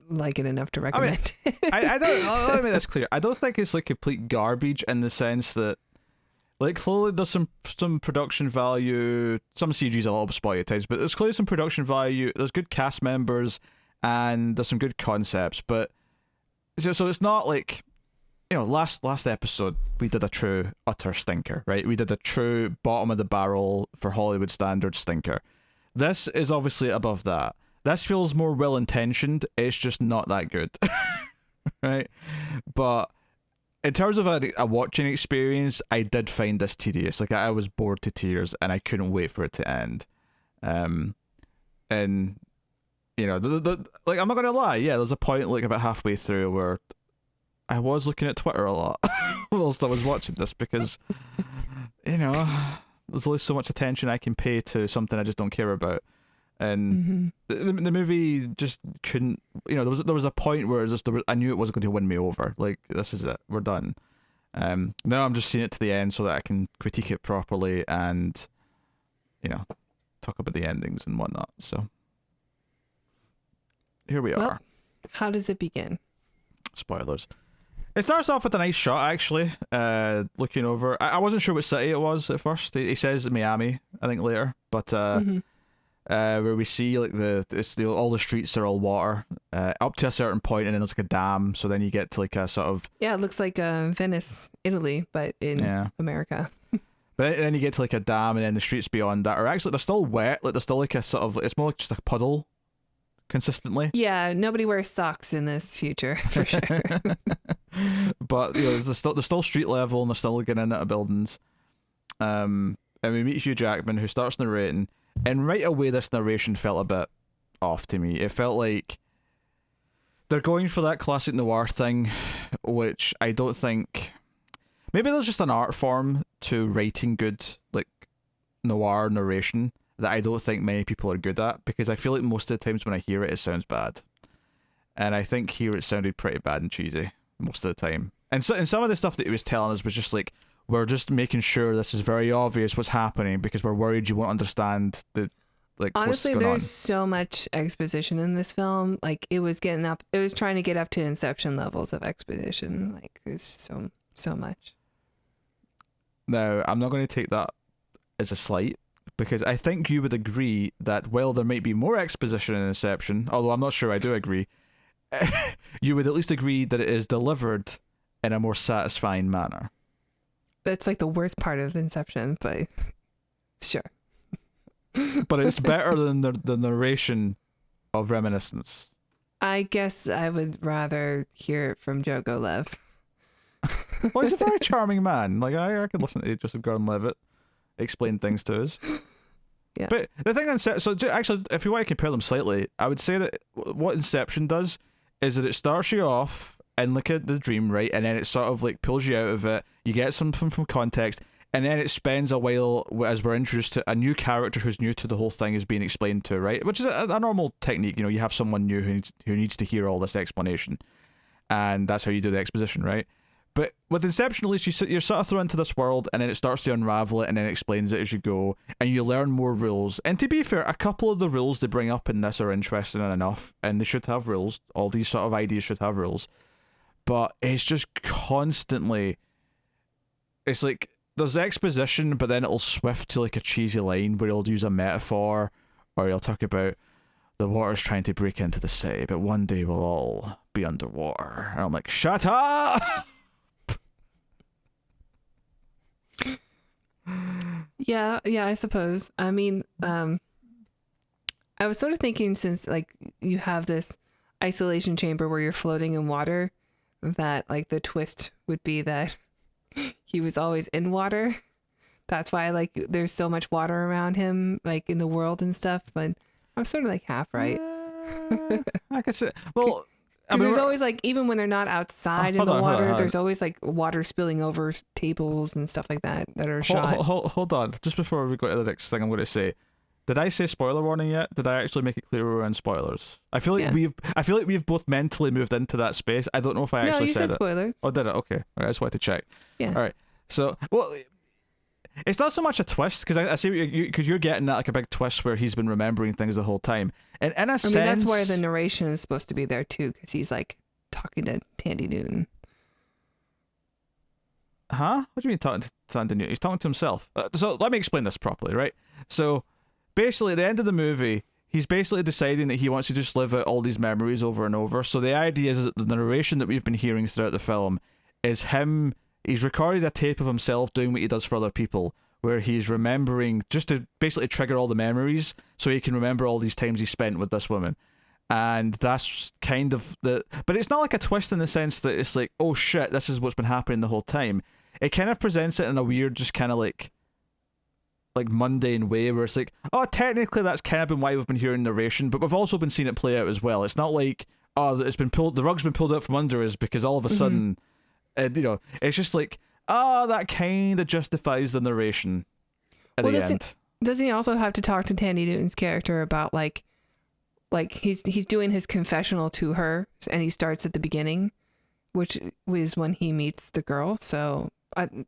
S2: like it enough to recommend.
S1: I don't. Let me make this clear. I don't think it's like complete garbage in the sense that, like, clearly there's some production value. Some CG's a little spotty at times, but there's clearly some production value. There's good cast members, and there's some good concepts. But so it's not like, you know, last episode we did a true utter stinker, right? We did a true bottom of the barrel for Hollywood standards stinker. This is obviously above that. This feels more well intentioned. It's just not that good, right? But in terms of a watching experience, I did find this tedious. Like, I was bored to tears, and I couldn't wait for it to end. And you know, like, I'm not gonna lie. Yeah, there's a point like about halfway through where I was looking at Twitter a lot whilst I was watching this because, you know, there's only so much attention I can pay to something I just don't care about. And the movie just couldn't, you know, there was a point where I knew it wasn't going to win me over. Like, this is it, we're done. Now I'm just seeing it to the end so that I can critique it properly and, you know, talk about the endings and whatnot. So here we are.
S2: How does it begin?
S1: Spoilers. It starts off with a nice shot, actually. Looking over, I wasn't sure what city it was at first. He says Miami, I think, later, but where we see like all the streets are all water up to a certain point, and then there's like a dam. So then you get to like a sort of
S2: it looks like Venice, Italy, but in America.
S1: But then you get to like a dam, and then the streets beyond that are actually they're still wet. Like, they're still like a sort of, it's more like just a puddle consistently.
S2: Yeah, nobody wears socks in this future for sure.
S1: But, you know, there's still street level, and they're still getting into buildings. And we meet Hugh Jackman, who starts narrating, and right away this narration felt a bit off to me. It felt like they're going for that classic noir thing, which I don't think. Maybe there's just an art form to writing good like noir narration that I don't think many people are good at, because I feel like most of the times when I hear it, it sounds bad. And I think here it sounded pretty bad and cheesy most of the time. And so, and some of the stuff that he was telling us was just like, we're just making sure this is very obvious what's happening because we're worried you won't understand the Like,
S2: Honestly,
S1: what's going on?
S2: there's so much exposition in this film. Like it was trying to get up to Inception levels of exposition. Like there's so much.
S1: Now, I'm not going to take that as a slight, because I think you would agree that while there might be more exposition in Inception, although I'm not sure I do agree, you would at least agree that it is delivered in a more satisfying manner.
S2: That's like the worst part of Inception, but sure.
S1: But it's better than the narration of Reminiscence.
S2: I guess I would rather hear it from Jogo Lev.
S1: Well, he's a very charming man. Like, I could listen to Joseph Gordon-Levitt explain things to us.
S2: Yeah.
S1: But the thing actually, if you want to compare them slightly, I would say that what Inception does is that it starts you off in like the dream, right, and then it sort of like pulls you out of it. You get something from context, and then it spends a while as we're introduced to a new character who's new to the whole thing is being explained to, right? Which is a normal technique. You know, you have someone new who needs to hear all this explanation, and that's how you do the exposition, right? But with Inception, at least you're sort of thrown into this world, and then it starts to unravel it, and then it explains it as you go, and you learn more rules. And to be fair, a couple of the rules they bring up in this are interesting enough, and they should have rules. All these sort of ideas should have rules. But it's just constantly... It's like, there's exposition, but then it'll swift to like a cheesy line where he'll use a metaphor, or he'll talk about the water's trying to break into the city, but one day we'll all be underwater. And I'm like, shut up!
S2: Yeah, I suppose. I mean, I was sort of thinking, since like you have this isolation chamber where you're floating in water, that like the twist would be that he was always in water. That's why like there's so much water around him, like in the world and stuff. But I'm sort of like half right.
S1: I could say, well, I
S2: Because
S1: mean,
S2: there's always like, even when they're not outside in the water, there's always like water spilling over tables and stuff like that are shot.
S1: Hold on, just before we go to the next thing I'm going to say, did I say spoiler warning yet? Did I actually make it clear we were in spoilers? I feel like we've both mentally moved into that space. I don't know if I actually
S2: said it.
S1: Spoilers. Oh, did it? Okay, all right, I just wanted to check.
S2: Yeah.
S1: All right. So, well, it's not so much a twist, because I see because you're getting that like a big twist where he's been remembering things the whole time, and in a sense,
S2: that's why the narration is supposed to be there too, because he's like talking to Tandy Newton.
S1: Huh? What do you mean talking to Tandy Newton? He's talking to himself. So let me explain this properly, right? So basically, at the end of the movie, he's basically deciding that he wants to just live out all these memories over and over. So the idea is that the narration that we've been hearing throughout the film is him. He's recorded a tape of himself doing what he does for other people, where he's remembering, just to basically trigger all the memories so he can remember all these times he spent with this woman. And that's kind of but it's not like a twist in the sense that it's like, oh shit, this is what's been happening the whole time. It kind of presents it in a weird, just kind of like mundane way, where it's like, oh, technically that's kind of been why we've been hearing narration, but we've also been seeing it play out as well. It's not like, oh, the rug's been pulled out from under us because all of a sudden, it's just like, oh, that kind of justifies the narration at the end.
S2: Doesn't he also have to talk to Tandy Newton's character about like he's doing his confessional to her, and he starts at the beginning, which is when he meets the girl. So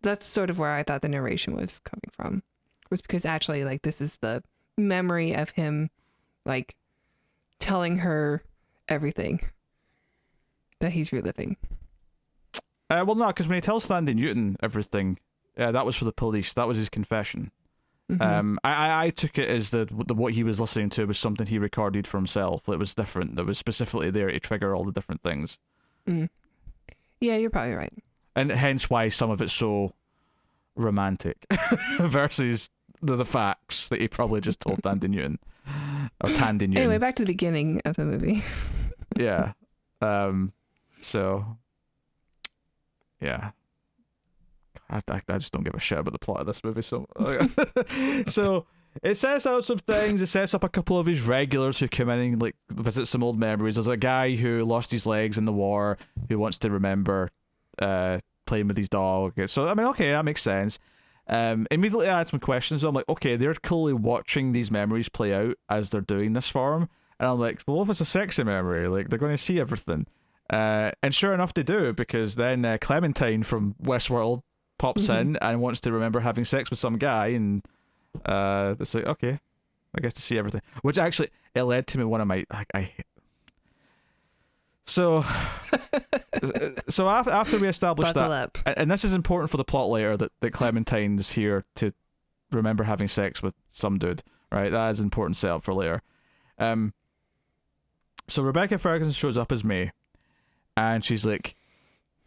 S2: that's sort of where I thought the narration was coming from, was because actually like this is the memory of him like telling her everything that he's reliving.
S1: Well, no, because when he tells Tandy Newton everything, that was for the police. That was his confession. Mm-hmm. I took it as the what he was listening to was something he recorded for himself. It was different. That was specifically there to trigger all the different things.
S2: Mm. Yeah, you're probably right.
S1: And hence why some of it's so romantic versus the facts that he probably just told Tandy Newton. Or Tandy Newton.
S2: Anyway, back to the beginning of the movie.
S1: Yeah. So... yeah. I just don't give a shit about the plot of this movie. So, so it sets out some things. It sets up a couple of his regulars who come in and like visit some old memories. There's a guy who lost his legs in the war who wants to remember playing with his dog. So I mean, okay, that makes sense. Immediately I had some questions. So I'm like, okay, they're clearly watching these memories play out as they're doing this for him. And I'm like, well, if it's a sexy memory, like they're going to see everything. And sure enough, they do, because then Clementine from Westworld pops in and wants to remember having sex with some guy, and it's like, okay, I guess to see everything. Which actually, it led to me one of my So after we established
S2: Buckle
S1: that,
S2: up.
S1: and this is important for the plot later, that Clementine's here to remember having sex with some dude, right? That is an important setup for later. So Rebecca Ferguson shows up as May, and she's like,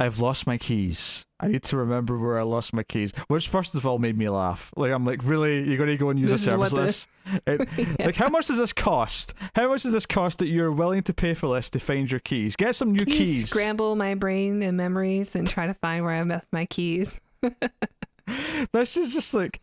S1: I've lost my keys. I need to remember where I lost my keys. Which, first of all, made me laugh. Like, I'm like, really? You're going to go and use a service list? Yeah. Like, how much does this cost? How much does this cost that you're willing to pay for this to find your keys? Get some new keys.
S2: You scramble my brain and memories and try to find where I left my keys.
S1: This is just like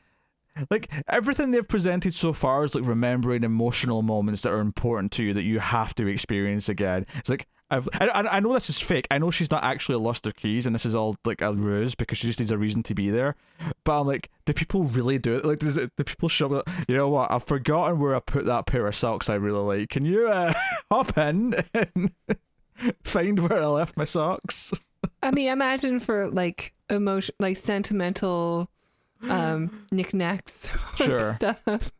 S1: everything they've presented so far is like remembering emotional moments that are important to you that you have to experience again. It's like, I know this is fake. I know she's not actually lost her keys, and this is all like a ruse because she just needs a reason to be there. But I'm like, do people really do it? Like, do people show up? You know what? I've forgotten where I put that pair of socks I really like. Can you hop in and find where I left my socks?
S2: I mean, imagine for like sentimental knickknacks
S1: Sure.
S2: stuff.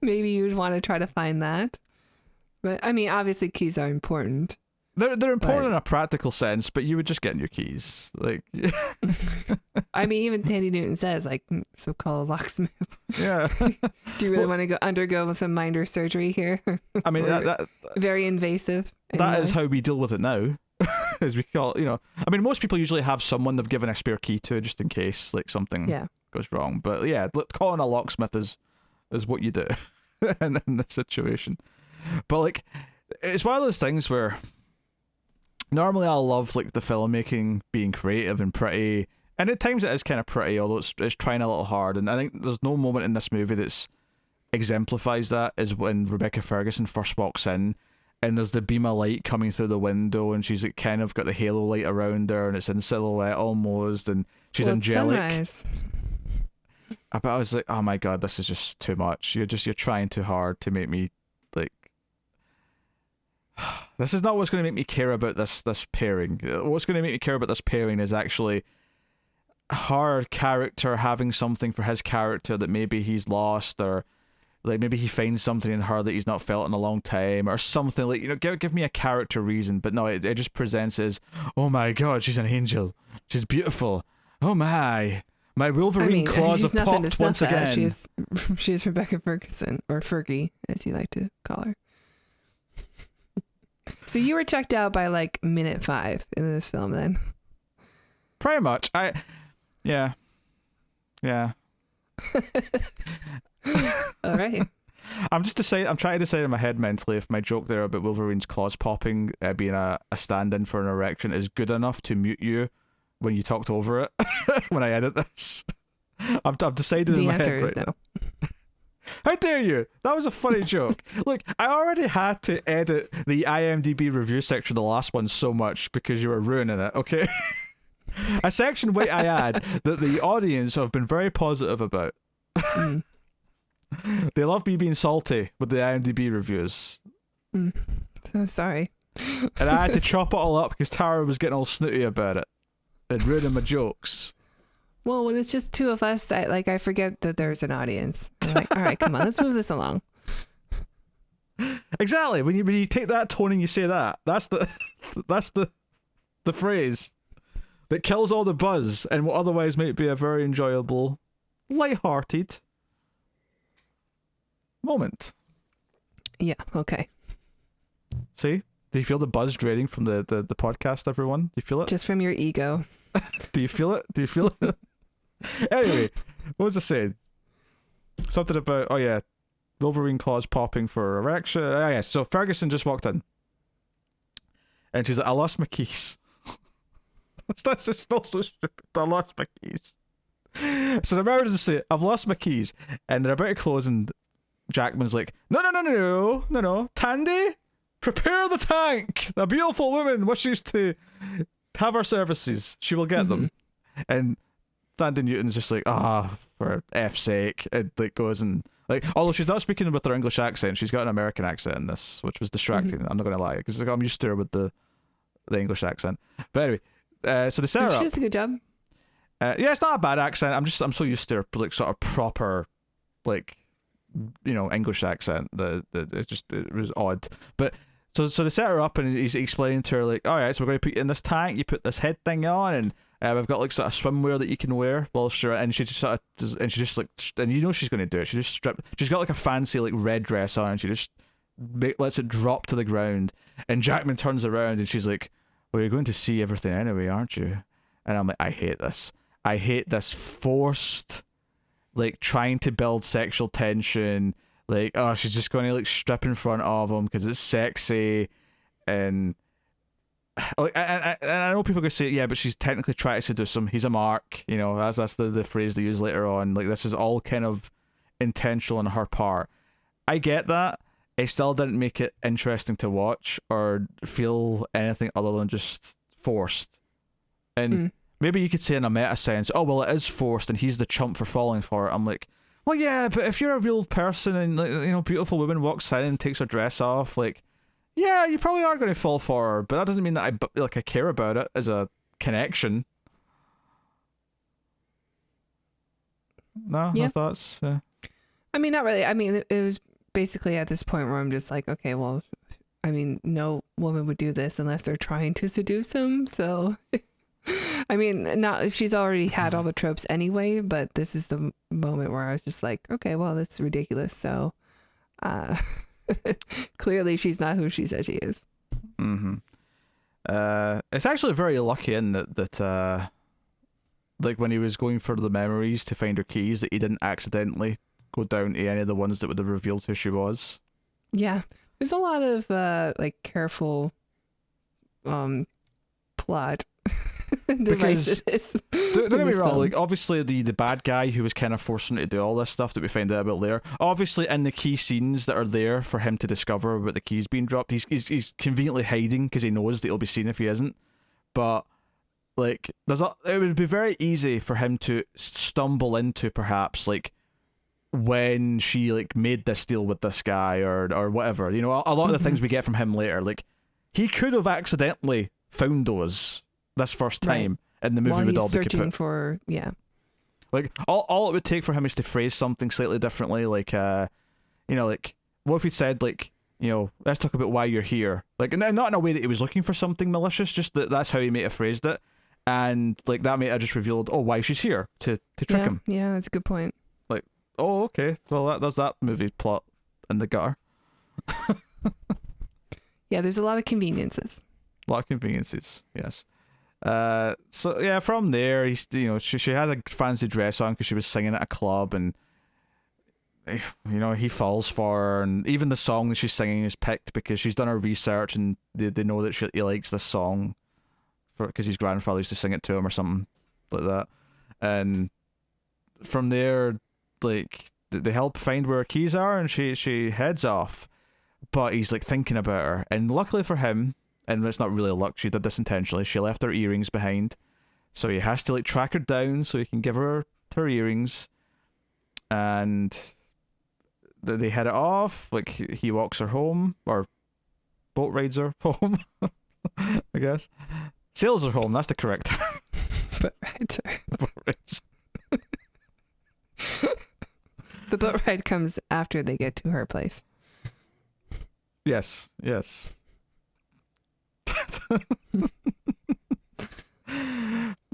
S2: Maybe you'd want to try to find that. But I mean, obviously, keys are important.
S1: They're important in a practical sense, but you would just get new keys. Like,
S2: I mean, even Tandy Newton says, like, so-called locksmith.
S1: Yeah.
S2: Do you really want to undergo some minor surgery here?
S1: I mean, that
S2: very invasive.
S1: That is how we deal with it now. As we call it, I mean, most people usually have someone they've given a spare key to just in case like something goes wrong. But yeah, calling a locksmith is what you do in this situation. But like, it's one of those things where normally I love like the filmmaking being creative and pretty, and at times it is kind of pretty, although it's trying a little hard. And I think there's no moment in this movie that's exemplifies that is when Rebecca Ferguson first walks in, and there's the beam of light coming through the window, and she's like kind of got the halo light around her, and it's in silhouette almost, and she's angelic.
S2: Sunrise.
S1: But I was like, oh my god, this is just too much. You're trying too hard to make me like. This is not what's going to make me care about this pairing. What's going to make me care about this pairing is actually her character having something for his character that maybe he's lost, or like maybe he finds something in her that he's not felt in a long time, or something like, give me a character reason. But no, it just presents as, oh my god, she's an angel, she's beautiful, oh my Wolverine claws have popped once again.
S2: She's Rebecca Ferguson, or Fergie as you like to call her. So you were checked out by like minute 5 in this film then?
S1: Pretty much. Yeah.
S2: All right.
S1: I'm trying to decide in my head mentally if my joke there about Wolverine's claws popping being a stand-in for an erection is good enough to mute you when you talked over it when I edit this. I've decided in my head. The answer is no. How dare you? That was a funny joke. Look, I already had to edit the IMDb review section of the last one so much because you were ruining it, okay? A section wait I add that the audience have been very positive about. They love me being salty with the IMDb reviews.
S2: I'm sorry.
S1: And I had to chop it all up because Tara was getting all snooty about it and ruining my jokes.
S2: Well, when it's just two of us, I forget that there's an audience. I'm like, all right, come on, let's move this along.
S1: Exactly. When you take that tone and you say that, that's the phrase that kills all the buzz and what otherwise might be a very enjoyable, light-hearted moment.
S2: Yeah. Okay.
S1: See? Do you feel the buzz draining from the podcast, everyone? Do you feel it?
S2: Just from your ego.
S1: Do you feel it? Anyway, what was I saying? Something about, Wolverine claws popping for erection. Oh, yeah. So Ferguson just walked in. And she's like, I lost my keys. That's just also stupid. I lost my keys. So the remember to say, I've lost my keys. And they're about to close, and Jackman's like, no. Tandy, prepare the tank. A beautiful woman wishes to have her services. She will get them. And Tandy Newton's just like, for F's sake. It like goes and like, although she's not speaking with her English accent, she's got an American accent in this, which was distracting. I'm not gonna lie, because I'm used to her with the English accent. But anyway, so they set her up.
S2: She does a good job.
S1: Yeah, it's not a bad accent. I'm so used to her like sort of proper, like English accent. It was odd. But so they set her up, and he's explaining to her like, all right, so we're going to put you in this tank. You put this head thing on, and we've got like sort of swimwear that you can wear. Well, sure. And she just sort of and she's going to do it. She just She's got like a fancy like red dress on, and she just lets it drop to the ground. And Jackman turns around, and she's like, well, you're going to see everything anyway, aren't you? And I'm like, I hate this. I hate this forced, like, trying to build sexual tension. Like, oh, she's just going to, like, strip in front of him because it's sexy. And, like, and I know people are going to say, yeah, but she's technically trying to seduce him. He's a mark, that's the phrase they use later on. Like, this is all kind of intentional on her part. I get that. It still didn't make it interesting to watch or feel anything other than just forced. And maybe you could say in a meta sense, oh, well, it is forced and he's the chump for falling for it. I'm like, well, yeah, but if you're a real person and, like, beautiful woman walks in and takes her dress off, like, yeah, you probably are going to fall for her, but that doesn't mean that I care about it as a connection. No thoughts? Yeah.
S2: I mean, not really. I mean, it was basically at this point where I'm just like, okay, well, I mean, no woman would do this unless they're trying to seduce him. So, I mean, she's already had all the tropes anyway, but this is the moment where I was just like, okay, well, that's ridiculous. So, clearly she's not who she says she is.
S1: Mm-hmm. It's actually very lucky in that like when he was going for the memories to find her keys, that he didn't accidentally go down to any of the ones that would have revealed who she was.
S2: Yeah, there's a lot of like careful plot devices.
S1: Don't get me wrong, like, obviously the bad guy who was kind of forcing her to do all this stuff that we find out about later, obviously in the key scenes that are there for him to discover about the keys being dropped, he's conveniently hiding because he knows that he'll be seen if he isn't. But like, it would be very easy for him to stumble into, perhaps, like, when she like made this deal with this guy or whatever, a lot of the things we get from him later, like, he could have accidentally found those this first time in the movie.
S2: While
S1: with all
S2: he's
S1: the
S2: searching for,
S1: like, all it would take for him is to phrase something slightly differently, like like, what if he said, like, let's talk about why you're here, like, and not in a way that he was looking for something malicious, just that's how he may have phrased it, and like that may have just revealed, oh, why she's here to trick him.
S2: Yeah, that's a good point.
S1: Like, oh, okay, well, there's that movie plot in the gutter.
S2: Yeah, there's a lot of conveniences.
S1: Yes. So yeah, from there, he's she has a fancy dress on because she was singing at a club, and he falls for her, and even the song that she's singing is picked because she's done her research and they know that he likes this song because his grandfather used to sing it to him or something like that. And from there, like, they help find where her keys are, and she heads off, but he's like thinking about her, and luckily for him, and it's not really luck, she did this intentionally, she left her earrings behind, so he has to like track her down so he can give her earrings, and they head it off. Like, he walks her home, or boat rides her home. I guess sails her home, that's the correct term.
S2: Boat rides her.
S1: Boat rides.
S2: The boat ride comes after they get to her place.
S1: Yes.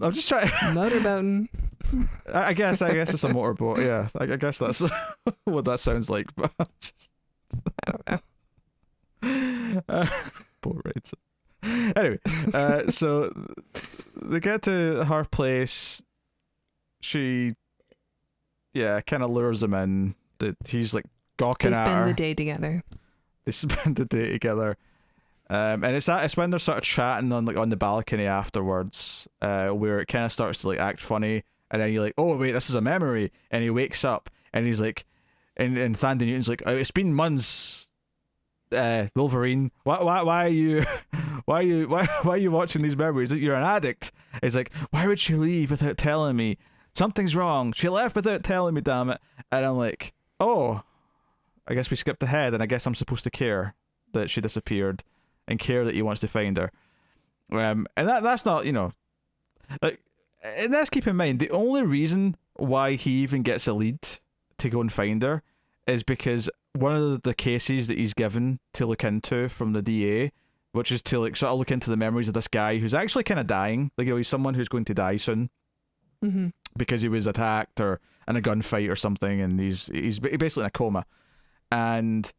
S1: I'm just trying.
S2: Motorboating.
S1: I guess it's a motorboat. Yeah, I guess that's what that sounds like. But
S2: I don't know.
S1: Boat rides. Anyway, so they get to her place. She, kind of lures him in. That he's like gawking at her.
S2: They spend the day together.
S1: And it's when they're sort of chatting on the balcony afterwards, where it kind of starts to like act funny, and then you're like, oh wait, this is a memory, and he wakes up and he's like, and Thandie Newton's like, oh, it's been months, Wolverine, why are you why are you watching these memories? You're an addict. He's like, why would she leave without telling me? Something's wrong. She left without telling me, damn it. And I'm like, oh, I guess we skipped ahead, and I guess I'm supposed to care that she disappeared and care that he wants to find her. And that's not, like, and let's keep in mind, the only reason why he even gets a lead to go and find her is because one of the cases that he's given to look into from the DA, which is to like sort of look into the memories of this guy who's actually kind of dying. Like, he's someone who's going to die soon because he was attacked or in a gunfight or something, and he's basically in a coma, and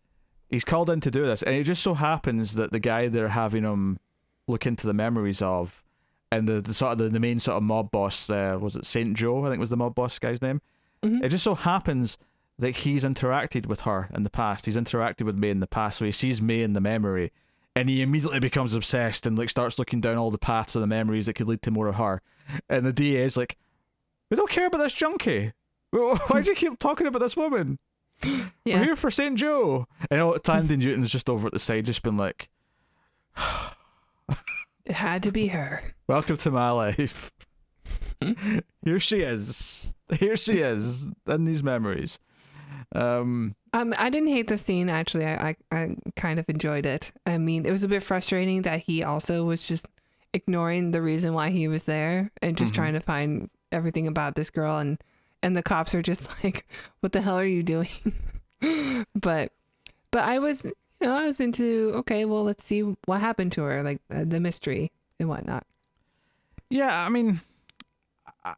S1: he's called in to do this, and it just so happens that the guy they're having him look into the memories of, and the sort of the main sort of mob boss, was it Saint Joe? I think was the mob boss guy's name. It just so happens that he's interacted with her in the past. He's interacted with May in the past, so he sees May in the memory, and he immediately becomes obsessed and like starts looking down all the paths of the memories that could lead to more of her. And the DA is like, "We don't care about this junkie. Why do you keep talking about this woman?
S2: Yeah.
S1: We're here for St. Joe." And Tandy Newton's just over at the side, just been like,
S2: It had to be her.
S1: "Welcome to my life." Here she is. Here she is in these memories.
S2: I didn't hate the scene, actually. I kind of enjoyed it. I mean, it was a bit frustrating that he also was just ignoring the reason why he was there and just trying to find everything about this girl, and the cops are just like, "What the hell are you doing?" but I was, I was into, okay, well, let's see what happened to her, like the mystery and whatnot.
S1: Yeah, I mean,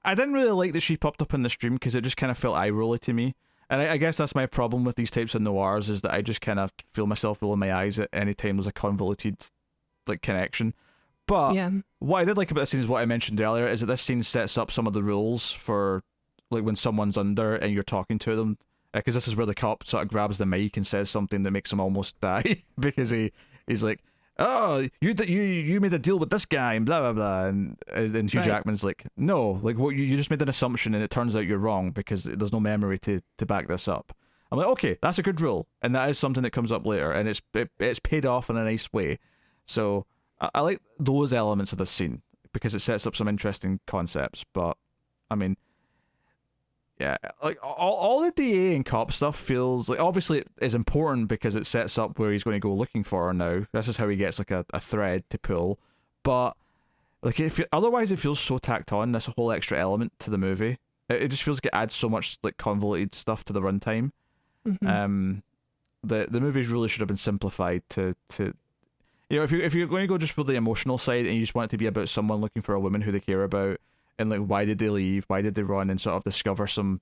S1: I didn't really like that she popped up in the stream because it just kind of felt eye-rolly to me. And I guess that's my problem with these types of noirs, is that I just kind of feel myself rolling my eyes at any time there's a convoluted like connection. But
S2: Yeah.
S1: what I did like about this scene is what I mentioned earlier, is that this scene sets up some of the rules for like when someone's under and you're talking to them. Because this is where the cop sort of grabs the mic and says something that makes him almost die because he's like, "Oh, you made a deal with this guy," and blah blah blah, and Hugh
S2: Right.
S1: Jackman's like, "No, like what you just made an assumption and it turns out you're wrong because there's no memory to back this up." I'm like, okay, that's a good rule, and that is something that comes up later, and it's paid off in a nice way. So I like those elements of this scene because it sets up some interesting concepts. But I mean, yeah, like all the DA and cop stuff feels like, obviously it is important because it sets up where he's going to go looking for her now. This is how he gets like a thread to pull. But like, otherwise it feels so tacked on, this whole extra element to the movie. It just feels like it adds so much like convoluted stuff to the runtime. The movies really should have been simplified to if you're going to go just for the emotional side and you just want it to be about someone looking for a woman who they care about, and like, why did they leave, why did they run, and sort of discover some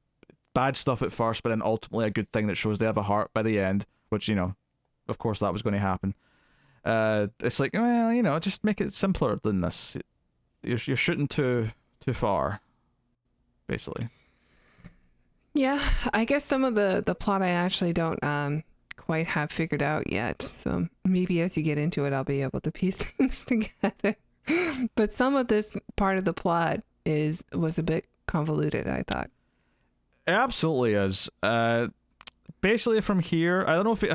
S1: bad stuff at first but then ultimately a good thing that shows they have a heart by the end, which of course that was going to happen. It's like, well, just make it simpler than this. You're shooting too far, basically.
S2: Yeah, I guess some of the plot I actually don't quite have figured out yet. So maybe as you get into it, I'll be able to piece things together. But some of this part of the plot was a bit convoluted, I thought.
S1: It absolutely is. Basically from here, I don't know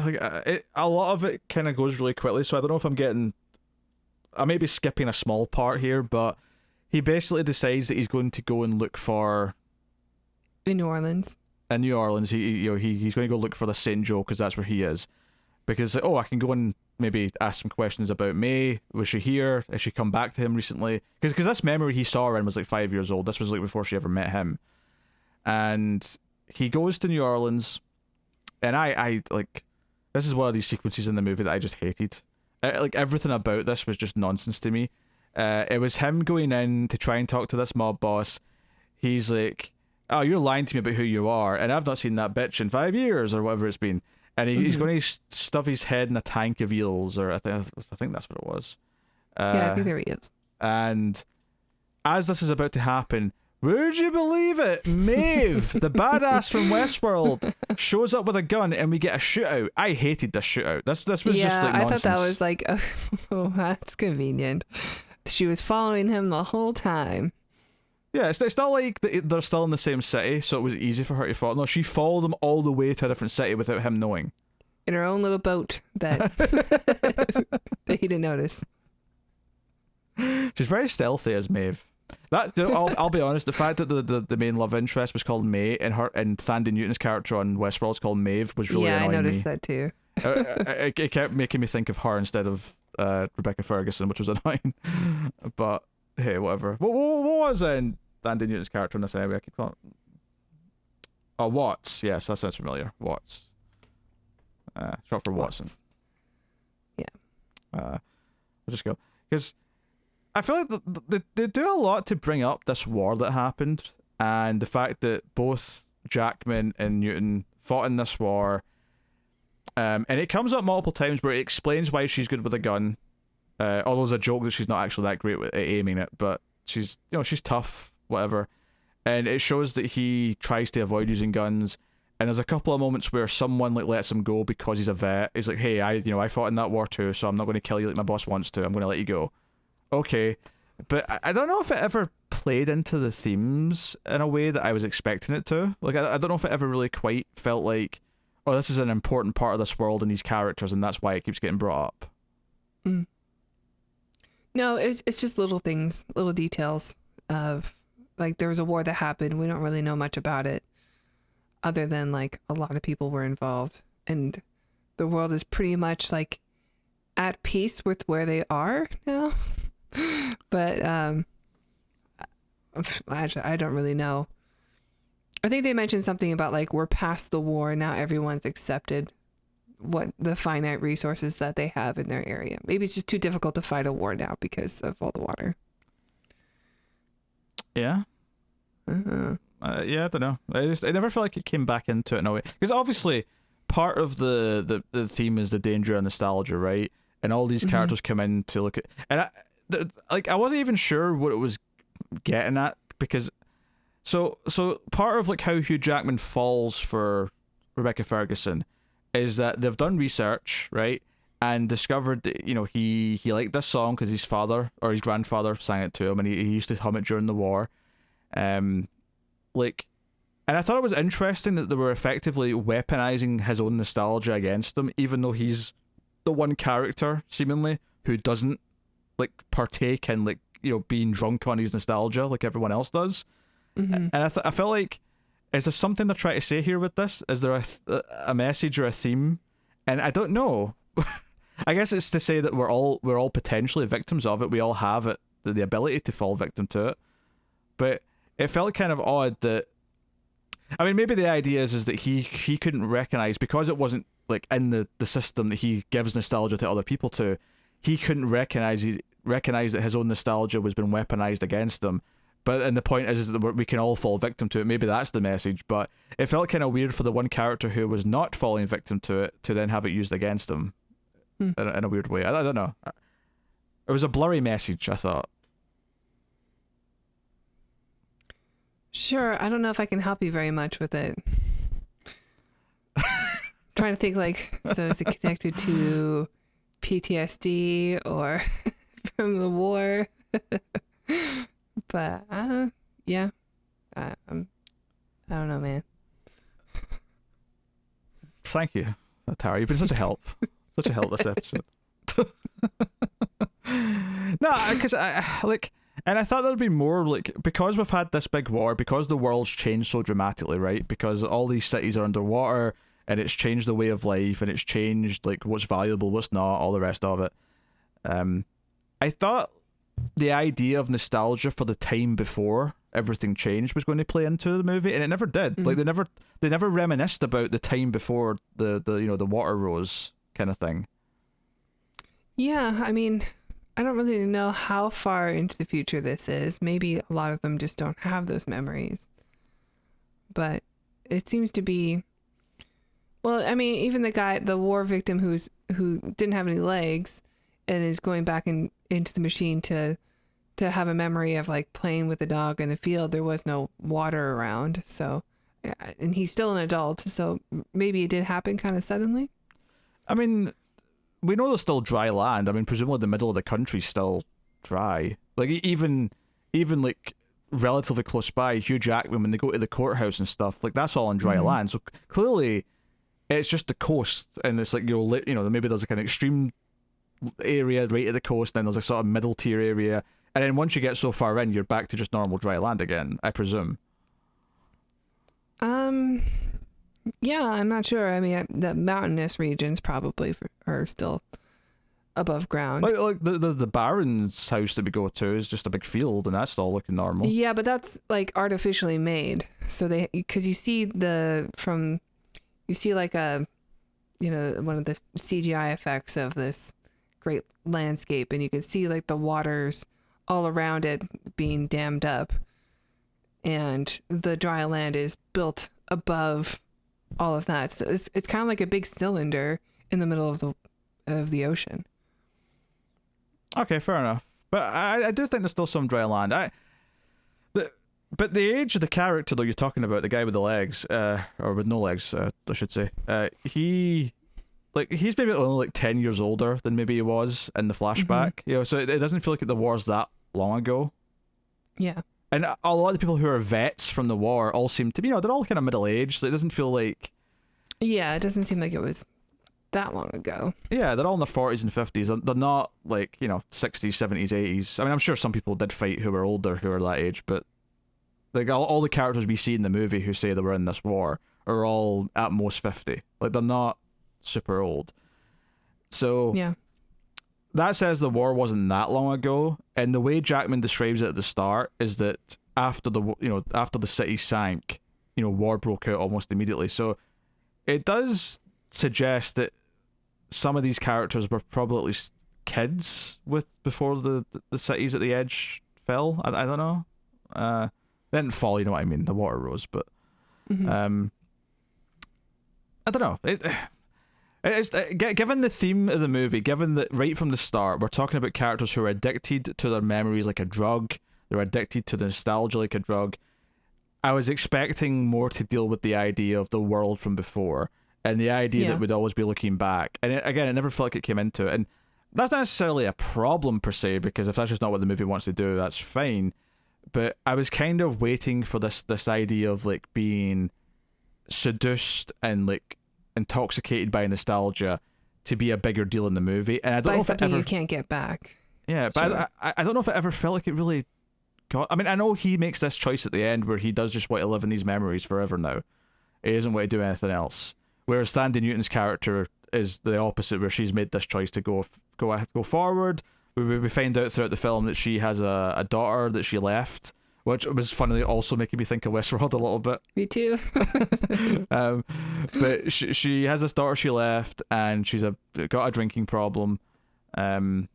S1: if a lot of it kind of goes really quickly, so I don't know if I may be skipping a small part here, but he basically decides that he's going to go and look for
S2: In New Orleans.
S1: in New Orleans. He's going to go look for the St. Joe because that's where he is. Because I can go and maybe ask some questions about May. Was she here? Has she come back to him recently? Because this memory he saw her in was like 5 years old. This was like before she ever met him. And he goes to New Orleans, and I like, this is one of these sequences in the movie that I just hated. Like, everything about this was just nonsense to me. It was him going in to try and talk to this mob boss. He's like, "Oh, you're lying to me about who you are, and I've not seen that bitch in 5 years," or whatever it's been. And he's going to stuff his head in a tank of eels, or I think that's what it was.
S2: Yeah, I think there he is.
S1: And as this is about to happen, would you believe it? Maeve, the badass from Westworld, shows up with a gun, and we get a shootout. I hated this shootout. This was just like nonsense.
S2: I thought that was like, oh, that's convenient. She was following him the whole time.
S1: Yeah, it's not like they're still in the same city, so it was easy for her to follow. No, she followed them all the way to a different city without him knowing.
S2: In her own little boat that that he didn't notice.
S1: She's very stealthy as Maeve. I'll be honest. The fact that the main love interest was called May, and Thandie Newton's character on Westworld is called Maeve, was really annoying me.
S2: Yeah, I noticed that too.
S1: It kept making me think of her instead of Rebecca Ferguson, which was annoying. But hey, whatever. What was Thandie Newton's character in this anyway? I keep calling. Oh, Watts. Yes, that sounds familiar. Watts. Short for Watson.
S2: Yeah.
S1: We'll just go because I feel like they do a lot to bring up this war that happened and the fact that both Jackman and Newton fought in this war. And it comes up multiple times where it explains why she's good with a gun. Although there's a joke that she's not actually that great at aiming it, but she's tough, whatever. And it shows that he tries to avoid using guns. And there's a couple of moments where someone like lets him go because he's a vet. He's like, "Hey, I fought in that war too, so I'm not going to kill you like my boss wants to. I'm going to let you go." Okay, but I don't know if it ever played into the themes in a way that I was expecting it to. Like, I don't know if it ever really quite felt like, oh, this is an important part of this world and these characters, and that's why it keeps getting brought up.
S2: Mm. No, it's just little things, little details of, like, there was a war that happened. We don't really know much about it other than, like, a lot of people were involved. And the world is pretty much, like, at peace with where they are now. But I don't really know. I think they mentioned something about, like, we're past the war. Now everyone's accepted what the finite resources that they have in their area. Maybe it's just too difficult to fight a war now because of all the water.
S1: Yeah. Yeah, I don't know. I never felt like it came back into it in a way. Because obviously, part of the theme is the danger and nostalgia, right? And all these characters come in to look at... And I wasn't even sure what it was getting at, because... So part of like how Hugh Jackman falls for Rebecca Ferguson is that they've done research, right, and discovered that he liked this song because his father or his grandfather sang it to him, and he used to hum it during the war, and I thought it was interesting that they were effectively weaponizing his own nostalgia against him, even though he's the one character seemingly who doesn't like partake in like being drunk on his nostalgia like everyone else does. And I felt like, is there something they're trying to say here with this? Is there a message or a theme? And I don't know. I guess it's to say that we're all potentially victims of it. We all have it, the ability to fall victim to it. But it felt kind of odd that, I mean, maybe the idea is that he couldn't recognize, because it wasn't like in the system that he gives nostalgia to other people to, he couldn't recognize that his own nostalgia was being weaponized against him. And the point is that we can all fall victim to it. Maybe that's the message, but it felt kind of weird for the one character who was not falling victim to it to then have it used against him in a weird way. I don't know. It was a blurry message, I thought.
S2: Sure, I don't know if I can help you very much with it. Trying to think, like, so is it connected to PTSD or from the war? But yeah, I don't know, man.
S1: Thank you, Tara. You've been such a help, this episode. No, because and I thought there'd be more, like, because we've had this big war, because the world's changed so dramatically, right? Because all these cities are underwater, and it's changed the way of life, and it's changed like what's valuable, what's not, all the rest of it. I thought the idea of nostalgia for the time before everything changed was going to play into the movie, and it never did. Like they never reminisced about the time before the water rose kind of thing.
S2: Yeah, I mean, I don't really know how far into the future this is. Maybe a lot of them just don't have those memories. But it seems to be, well, I mean, even the war victim who didn't have any legs and is going back into the machine to have a memory of like playing with the dog in the field. There was no water around, so, and he's still an adult, so maybe it did happen kind of suddenly.
S1: I mean, we know there's still dry land. I mean, presumably the middle of the country's still dry. Like even like relatively close by, Hugh Jackman, when they go to the courthouse and stuff, like that's all on dry land. So clearly, it's just the coast, and it's like maybe there's like an extreme area right at the coast, then there's a sort of middle tier area, and then once you get so far in, you're back to just normal dry land again, I presume.
S2: Yeah, I'm not sure. I mean, the mountainous regions probably are still above ground.
S1: Like the Baron's house that we go to is just a big field, and that's all looking normal.
S2: Yeah, but that's like artificially made. So because you see like a one of the CGI effects of this great landscape, and you can see like the waters all around it being dammed up, and the dry land is built above all of that. So it's kind of like a big cylinder in the middle of the ocean.
S1: Okay, fair enough. But I do think there's still some dry land. But the age of the character, though, you're talking about, the guy with the legs, or with no legs, I should say, he's maybe only like 10 years older than maybe he was in the flashback. So it doesn't feel like the war's that long ago.
S2: Yeah.
S1: And a lot of the people who are vets from the war all seem to be, they're all kind of middle-aged, so it doesn't feel like...
S2: Yeah, it doesn't seem like it was that long ago.
S1: Yeah, they're all in their 40s and 50s. They're not like, 60s, 70s, 80s. I mean, I'm sure some people did fight who were older, who were that age, but like all the characters we see in the movie who say they were in this war are all at most 50. Like, they're not super old. So
S2: yeah,
S1: that says the war wasn't that long ago, and the way Jackman describes it at the start is that after the city sank, war broke out almost immediately. So it does suggest that some of these characters were probably at least kids before the cities at the edge fell. I don't know. They didn't fall, you know what I mean? The water rose, but I don't know. It's given the theme of the movie, given that right from the start we're talking about characters who are addicted to their memories like a drug, they're addicted to the nostalgia like a drug. I was expecting more to deal with the idea of the world from before and the idea that we'd always be looking back. And it never felt like it came into it. And that's not necessarily a problem per se, because if that's just not what the movie wants to do, that's fine. But I was kind of waiting for this idea of like being seduced and like intoxicated by nostalgia to be a bigger deal in the movie. And I don't know if
S2: something you can't get back.
S1: Yeah, but sure. I don't know if it ever felt like it really got... I mean, I know he makes this choice at the end where he does just want to live in these memories forever now. He doesn't want to do anything else. Whereas Thandie Newton's character is the opposite, where she's made this choice to go forward. We find out throughout the film that she has a daughter that she left, which was funnily also making me think of Westworld a little bit.
S2: Me too.
S1: But she has this daughter she left, and she's got a drinking problem. But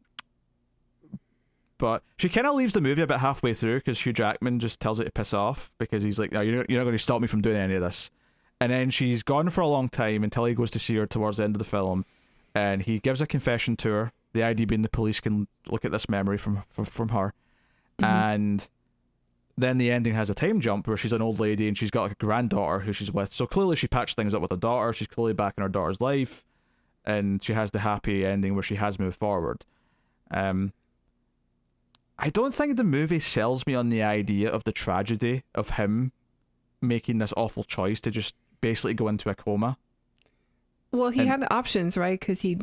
S1: she kind of leaves the movie about halfway through because Hugh Jackman just tells her to piss off because he's like, no, you're not going to stop me from doing any of this. And then she's gone for a long time until he goes to see her towards the end of the film, and he gives a confession to her. The idea being the police can look at this memory from her. And then the ending has a time jump where she's an old lady and she's got like a granddaughter who she's with. So clearly she patched things up with her daughter. She's clearly back in her daughter's life, and she has the happy ending where she has moved forward. I don't think the movie sells me on the idea of the tragedy of him making this awful choice to just basically go into a coma.
S2: Well, he had options, right? Because he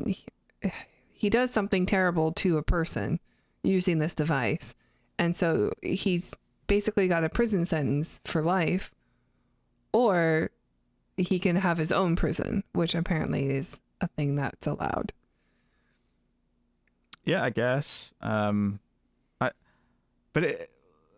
S2: does something terrible to a person using this device. And so he's basically got a prison sentence for life, or he can have his own prison, which apparently is a thing that's allowed.
S1: Yeah, I guess. But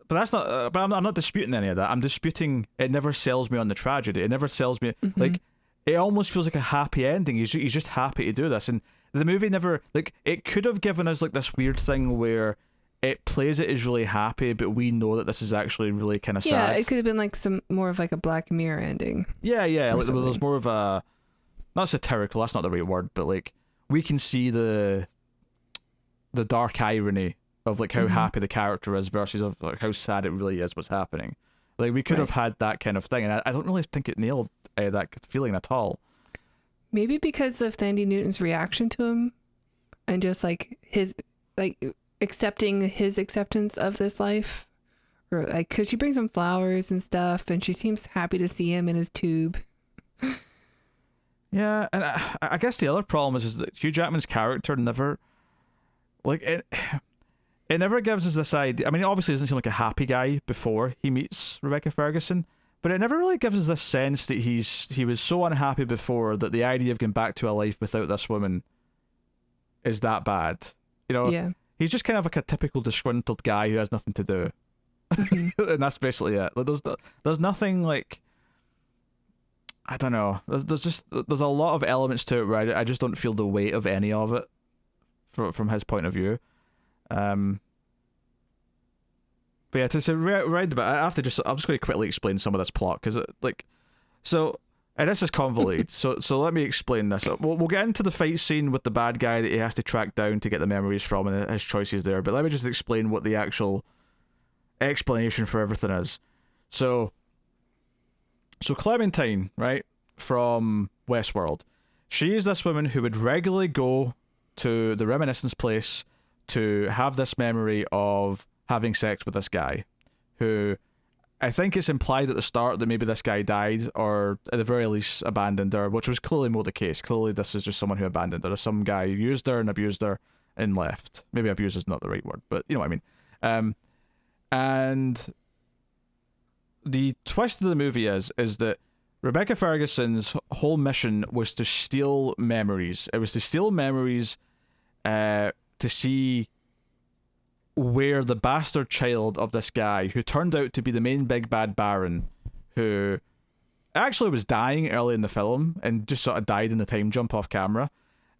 S1: that's not. But I'm not disputing any of that. I'm disputing it never sells me on the tragedy. It never sells me like. It almost feels like a happy ending. He's just happy to do this, and the movie never like. It could have given us like this weird thing where it plays it as really happy, but we know that this is actually really kind of sad.
S2: Yeah, it could have been like some more of like a Black Mirror ending.
S1: Yeah. Like there's more of a, not satirical. That's not the right word, but like we can see the dark irony of like how happy the character is versus of like how sad it really is what's happening. Like we could have had that kind of thing, and I don't really think it nailed that feeling at all.
S2: Maybe because of Thandie Newton's reaction to him, and just like his accepting his acceptance of this life, or like because she brings him flowers and stuff, and she seems happy to see him in his tube.
S1: Yeah, and I guess the other problem is that Hugh Jackman's character never, like it never gives us this idea. I mean, obviously, he doesn't seem like a happy guy before he meets Rebecca Ferguson, but it never really gives us this sense that he was so unhappy before that the idea of going back to a life without this woman is that bad.
S2: Yeah.
S1: He's just kind of like a typical disgruntled guy who has nothing to do, and that's basically it. Like, there's nothing like. I don't know. There's a lot of elements to it where I just don't feel the weight of any of it from his point of view. But yeah, to read about, I'm just going to quickly explain some of this plot because and this is convoluted. so let me explain this. We'll get into the fight scene with the bad guy that he has to track down to get the memories from and his choices there. But let me just explain what the actual explanation for everything is. So Clementine, right, from Westworld, she is this woman who would regularly go to the Reminiscence place to have this memory of having sex with this guy, who I think it's implied at the start that maybe this guy died, or at the very least abandoned her, which was clearly more the case. Clearly this is just someone who abandoned her. Some guy used her and abused her and left. Maybe abuse is not the right word, but you know what I mean. And the twist of the movie is that Rebecca Ferguson's whole mission was to steal memories. It was to steal memories to see where the bastard child of this guy, who turned out to be the main big bad Baron, who actually was dying early in the film and just sort of died in the time jump off camera.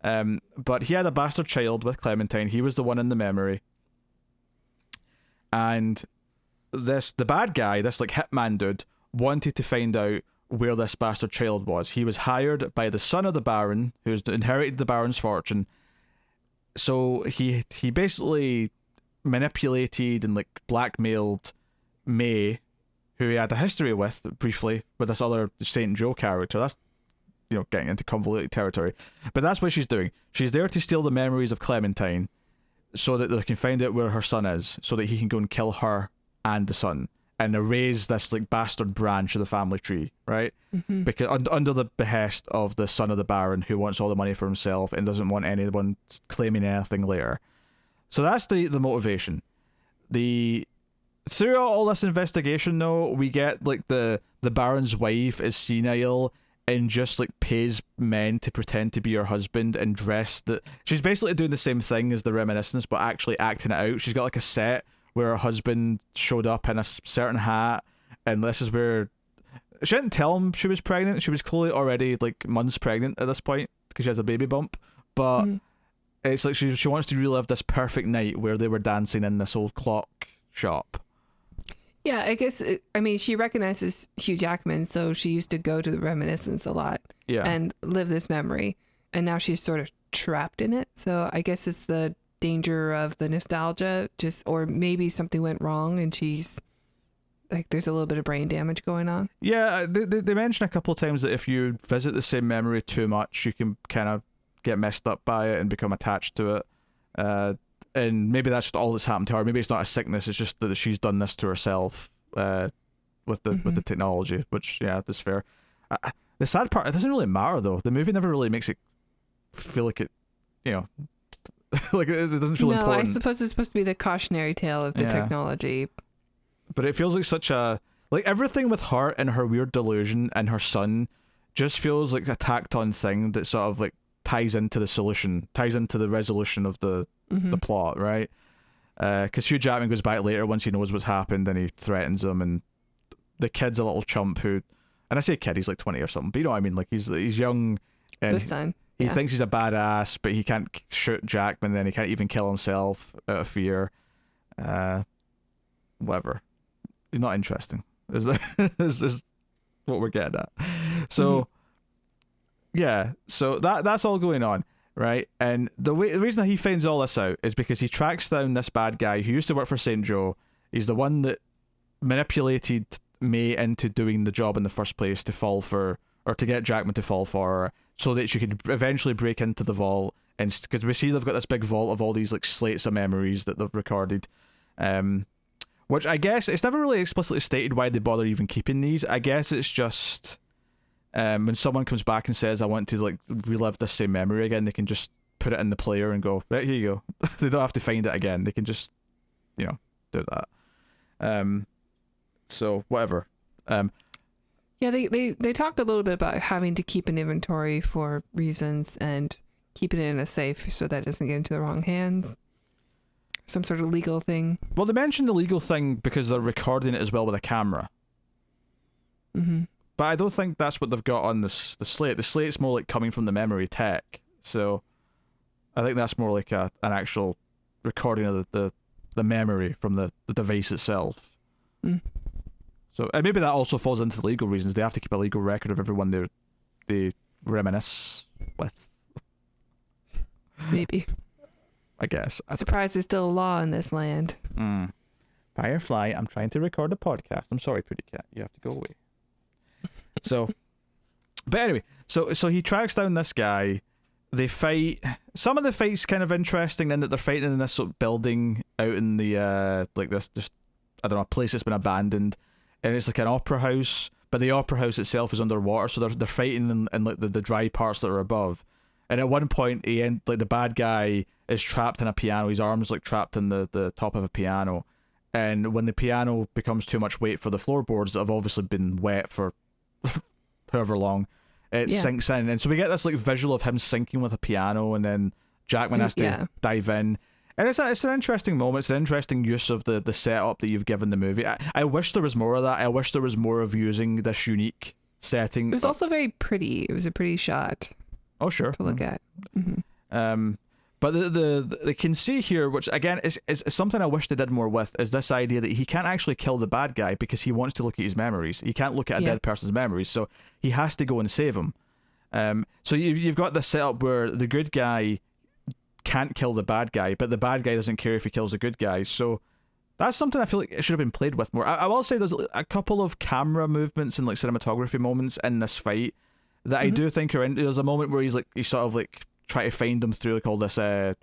S1: But he had a bastard child with Clementine. He was the one in the memory. And the bad guy, this like hitman dude, wanted to find out where this bastard child was. He was hired by the son of the Baron, who's inherited the Baron's fortune. So he basically manipulated and like blackmailed May, who he had a history with briefly with this other Saint Joe character. That's, you know, getting into convoluted territory, but that's what she's doing. She's there to steal the memories of Clementine so that they can find out where her son is, so that he can go and kill her and the son and erase this like bastard branch of the family tree, right? Mm-hmm. Because under the behest of the son of the Baron, who wants all the money for himself and doesn't want anyone claiming anything later. So that's the motivation. Throughout all this investigation, though, we get like the Baron's wife is senile and just like pays men to pretend to be her husband and dress that. She's basically doing the same thing as the Reminiscence, but actually acting it out. She's got like a set where her husband showed up in a certain hat, and this is where she didn't tell him she was pregnant. She was clearly already like months pregnant at this point because she has a baby bump, but. Mm. It's like she wants to relive this perfect night where they were dancing in this old clock shop.
S2: Yeah, I guess, she recognizes Hugh Jackman, so she used to go to the Reminiscence a lot and live this memory. And now she's sort of trapped in it. So I guess it's the danger of the nostalgia, or maybe something went wrong and she's like, there's a little bit of brain damage going on. Yeah,
S1: they mention a couple of times that if you visit the same memory too much, you can kind of get messed up by it and become attached to it, and maybe that's just all that's happened to her. Maybe it's not a sickness, it's just that she's done this to herself with the technology, which that's fair. The sad part, it doesn't really matter though. The movie never really makes it feel like it, you know, like it doesn't feel important.
S2: I suppose it's supposed to be the cautionary tale of the technology,
S1: but it feels like such a, like, everything with her and her weird delusion and her son just feels like a tacked on thing that sort of like ties into the resolution of the plot, right? Because Hugh Jackman goes back later once he knows what's happened and he threatens him, and the kid's a little chump who, and I say kid, he's like 20 or something, but you know what I mean, like he's young and
S2: the son.
S1: He thinks he's a badass, but he can't shoot Jackman, then he can't even kill himself out of fear. Whatever. He's not interesting. Is what we're getting at. So so that's all going on, right? And the reason that he finds all this out is because he tracks down this bad guy who used to work for St. Joe. He's the one that manipulated May into doing the job in the first place to fall for, or to get Jackman to fall for her, so that she could eventually break into the vault. And because we see they've got this big vault of all these like slates of memories that they've recorded, which I guess it's never really explicitly stated why they bother even keeping these. I guess it's just when someone comes back and says, I want to like relive this same memory again, they can just put it in the player and go, right, here you go. They don't have to find it again. They can just, you know, do that. So whatever.
S2: Yeah, they talked a little bit about having to keep an inventory for reasons and keeping it in a safe so that it doesn't get into the wrong hands. Some sort of legal thing.
S1: Well, they mentioned the legal thing because they're recording it as well with a camera.
S2: Mm-hmm.
S1: but I don't think that's what they've got on the slate. The slate's more like coming from the memory tech, so I think that's more like an actual recording of the memory from the device itself. So and maybe that also falls into legal reasons. They have to keep a legal record of everyone they reminisce with.
S2: Maybe.
S1: I guess.
S2: Surprised there's still a law in this land.
S1: Firefly, I'm trying to record a podcast. I'm sorry, Pretty Cat. You have to go away. So, but anyway, so he tracks down this guy. They fight. Some of the fights kind of interesting in that they're fighting in this sort of building out in the like this just I don't know, a place that's been abandoned, and it's like an opera house, but the opera house itself is underwater, so they're fighting in like the dry parts that are above. And at one point, like the bad guy is trapped in a piano. His arm's like trapped in the top of a piano, and when the piano becomes too much weight for the floorboards that have obviously been wet for however long, it sinks in, and so we get this like visual of him sinking with a piano, and then Jackman has to dive in. And it's an interesting moment. It's an interesting use of the setup that you've given the movie. I wish there was more of that. I wish there was more of using this unique setting.
S2: It was also very pretty. It was a pretty shot.
S1: Oh, sure.
S2: To look at.
S1: But they can see here, which again is something I wish they did more with, is this idea that he can't actually kill the bad guy because he wants to look at his memories. He can't look at a dead person's memories, so he has to go and save him. So you've got this setup where the good guy can't kill the bad guy, but the bad guy doesn't care if he kills the good guy. So that's something I feel like it should have been played with more. I will say there's a couple of camera movements and like cinematography moments in this fight that I do think are in. There's a moment where he's sort of like trying to find them through like all this like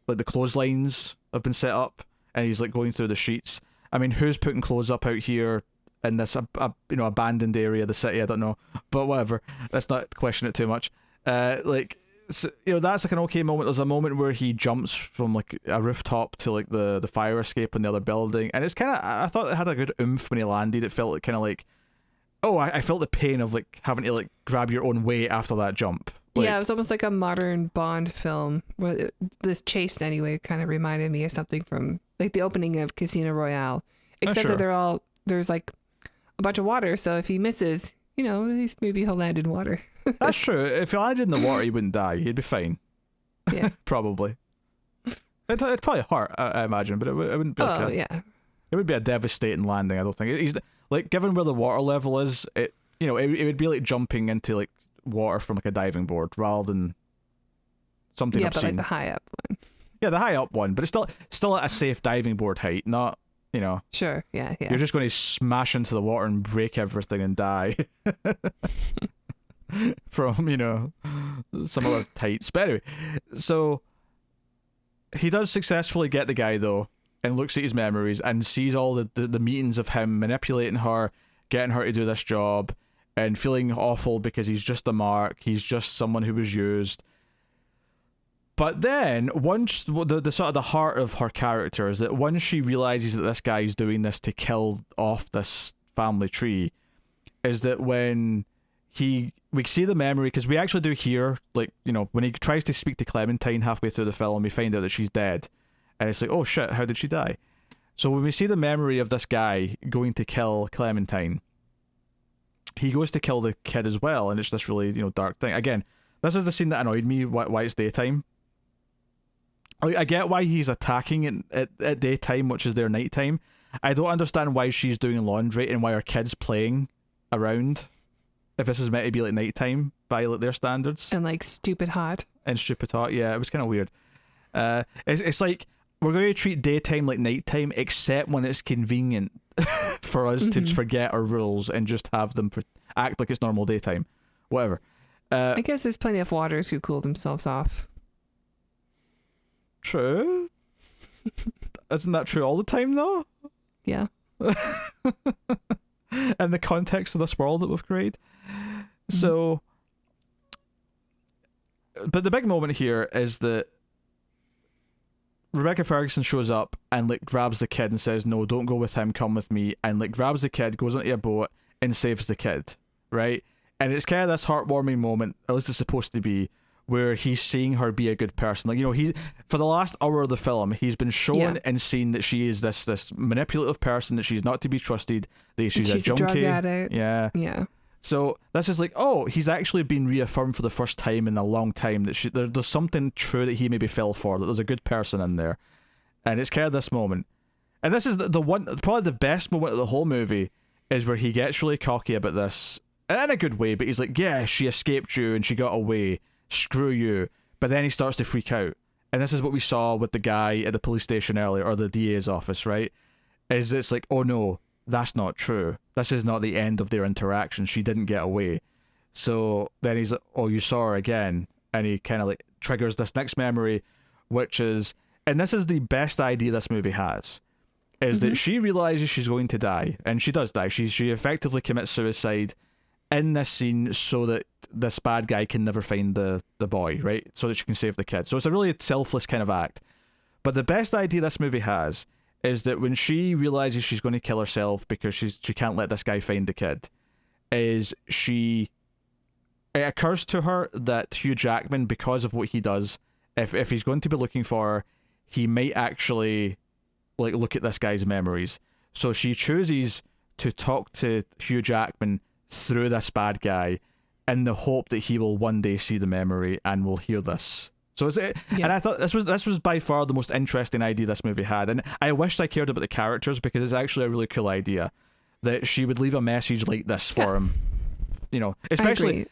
S1: the clotheslines have been set up, and he's like going through the sheets. I mean, who's putting clothes up out here in this abandoned area of the city? I don't know, but whatever. Let's not question it too much. So, that's like an okay moment. There's a moment where he jumps from like a rooftop to like the fire escape in the other building, and it's kind of, I thought it had a good oomph when he landed. It felt like kind of like, I felt the pain of like having to like grab your own weight after that jump. Like,
S2: it was almost like a modern Bond film. This chase anyway kind of reminded me of something from like the opening of Casino Royale, except that there's like a bunch of water, so if he misses, at least maybe he'll land in water.
S1: That's true. If he landed in the water, he wouldn't die. He'd be fine.
S2: Yeah.
S1: Probably. It'd probably hurt, I imagine, but it wouldn't be it would be a devastating landing, I don't think. He's like, given where the water level is, it would be like jumping into like water from like a diving board rather than something
S2: I've
S1: but
S2: seen.
S1: Like
S2: the high up one.
S1: Yeah, the high up one, but it's still at a safe diving board height, not,
S2: Sure, yeah.
S1: You're just going to smash into the water and break everything and die. From, some other heights. But anyway, so he does successfully get the guy, though, and looks at his memories and sees all the meetings of him manipulating her, getting her to do this job, and feeling awful because he's just a mark, he's just someone who was used. But then, once the sort of the heart of her character is that once she realizes that this guy is doing this to kill off this family tree, is that when we see the memory, because we actually do hear, like, when he tries to speak to Clementine halfway through the film, we find out that she's dead. And it's like, oh shit, how did she die? So when we see the memory of this guy going to kill Clementine, he goes to kill the kid as well, and it's this really, dark thing. Again, this is the scene that annoyed me, why it's daytime. Like, I get why he's attacking at daytime, which is their nighttime. I don't understand why she's doing laundry and why her kid's playing around if this is meant to be like nighttime by like their standards.
S2: And like stupid hot.
S1: Yeah, it was kind of weird. It's like we're going to treat daytime like nighttime, except when it's convenient for us to forget our rules and just have them act like it's normal daytime. Whatever.
S2: I guess there's plenty of waters who cool themselves off.
S1: True. Isn't that true all the time, though?
S2: Yeah.
S1: In the context of this world that we've created. So, but the big moment here is that Rebecca Ferguson shows up and like grabs the kid and says, no, don't go with him, come with me, and like grabs the kid, goes onto a boat and saves the kid, right? And it's kind of this heartwarming moment, at least it's supposed to be, where he's seeing her be a good person. Like, he's, for the last hour of the film, he's been shown and seen that she is this manipulative person, that she's not to be trusted, that she's a junkie.
S2: Drug addict.
S1: Yeah.
S2: Yeah.
S1: So this is like, oh, he's actually been reaffirmed for the first time in a long time that there's something true that he maybe fell for, that there's a good person in there. And it's kind of this moment. And this is the one, probably the best moment of the whole movie, is where he gets really cocky about this, and in a good way, but he's like, yeah, she escaped you and she got away, screw you. But then he starts to freak out. And this is what we saw with the guy at the police station earlier, or the DA's office, right? Is it's like, oh no, that's not true. This is not the end of their interaction. She didn't get away. So then he's like, oh, you saw her again. And he kind of like triggers this next memory, which is, and this is the best idea this movie has, is that she realizes she's going to die, and she does die. She effectively commits suicide in this scene so that this bad guy can never find the boy, right? So that she can save the kid. So it's a really selfless kind of act. But the best idea this movie has is that when she realizes she's going to kill herself because she can't let this guy find the kid, is it occurs to her that Hugh Jackman, because of what he does, if he's going to be looking for her, he might actually like look at this guy's memories. So she chooses to talk to Hugh Jackman through this bad guy in the hope that he will one day see the memory and will hear this. So it's it, and I thought this was by far the most interesting idea this movie had, and I wished I cared about the characters, because it's actually a really cool idea that she would leave a message like this for him, you know, especially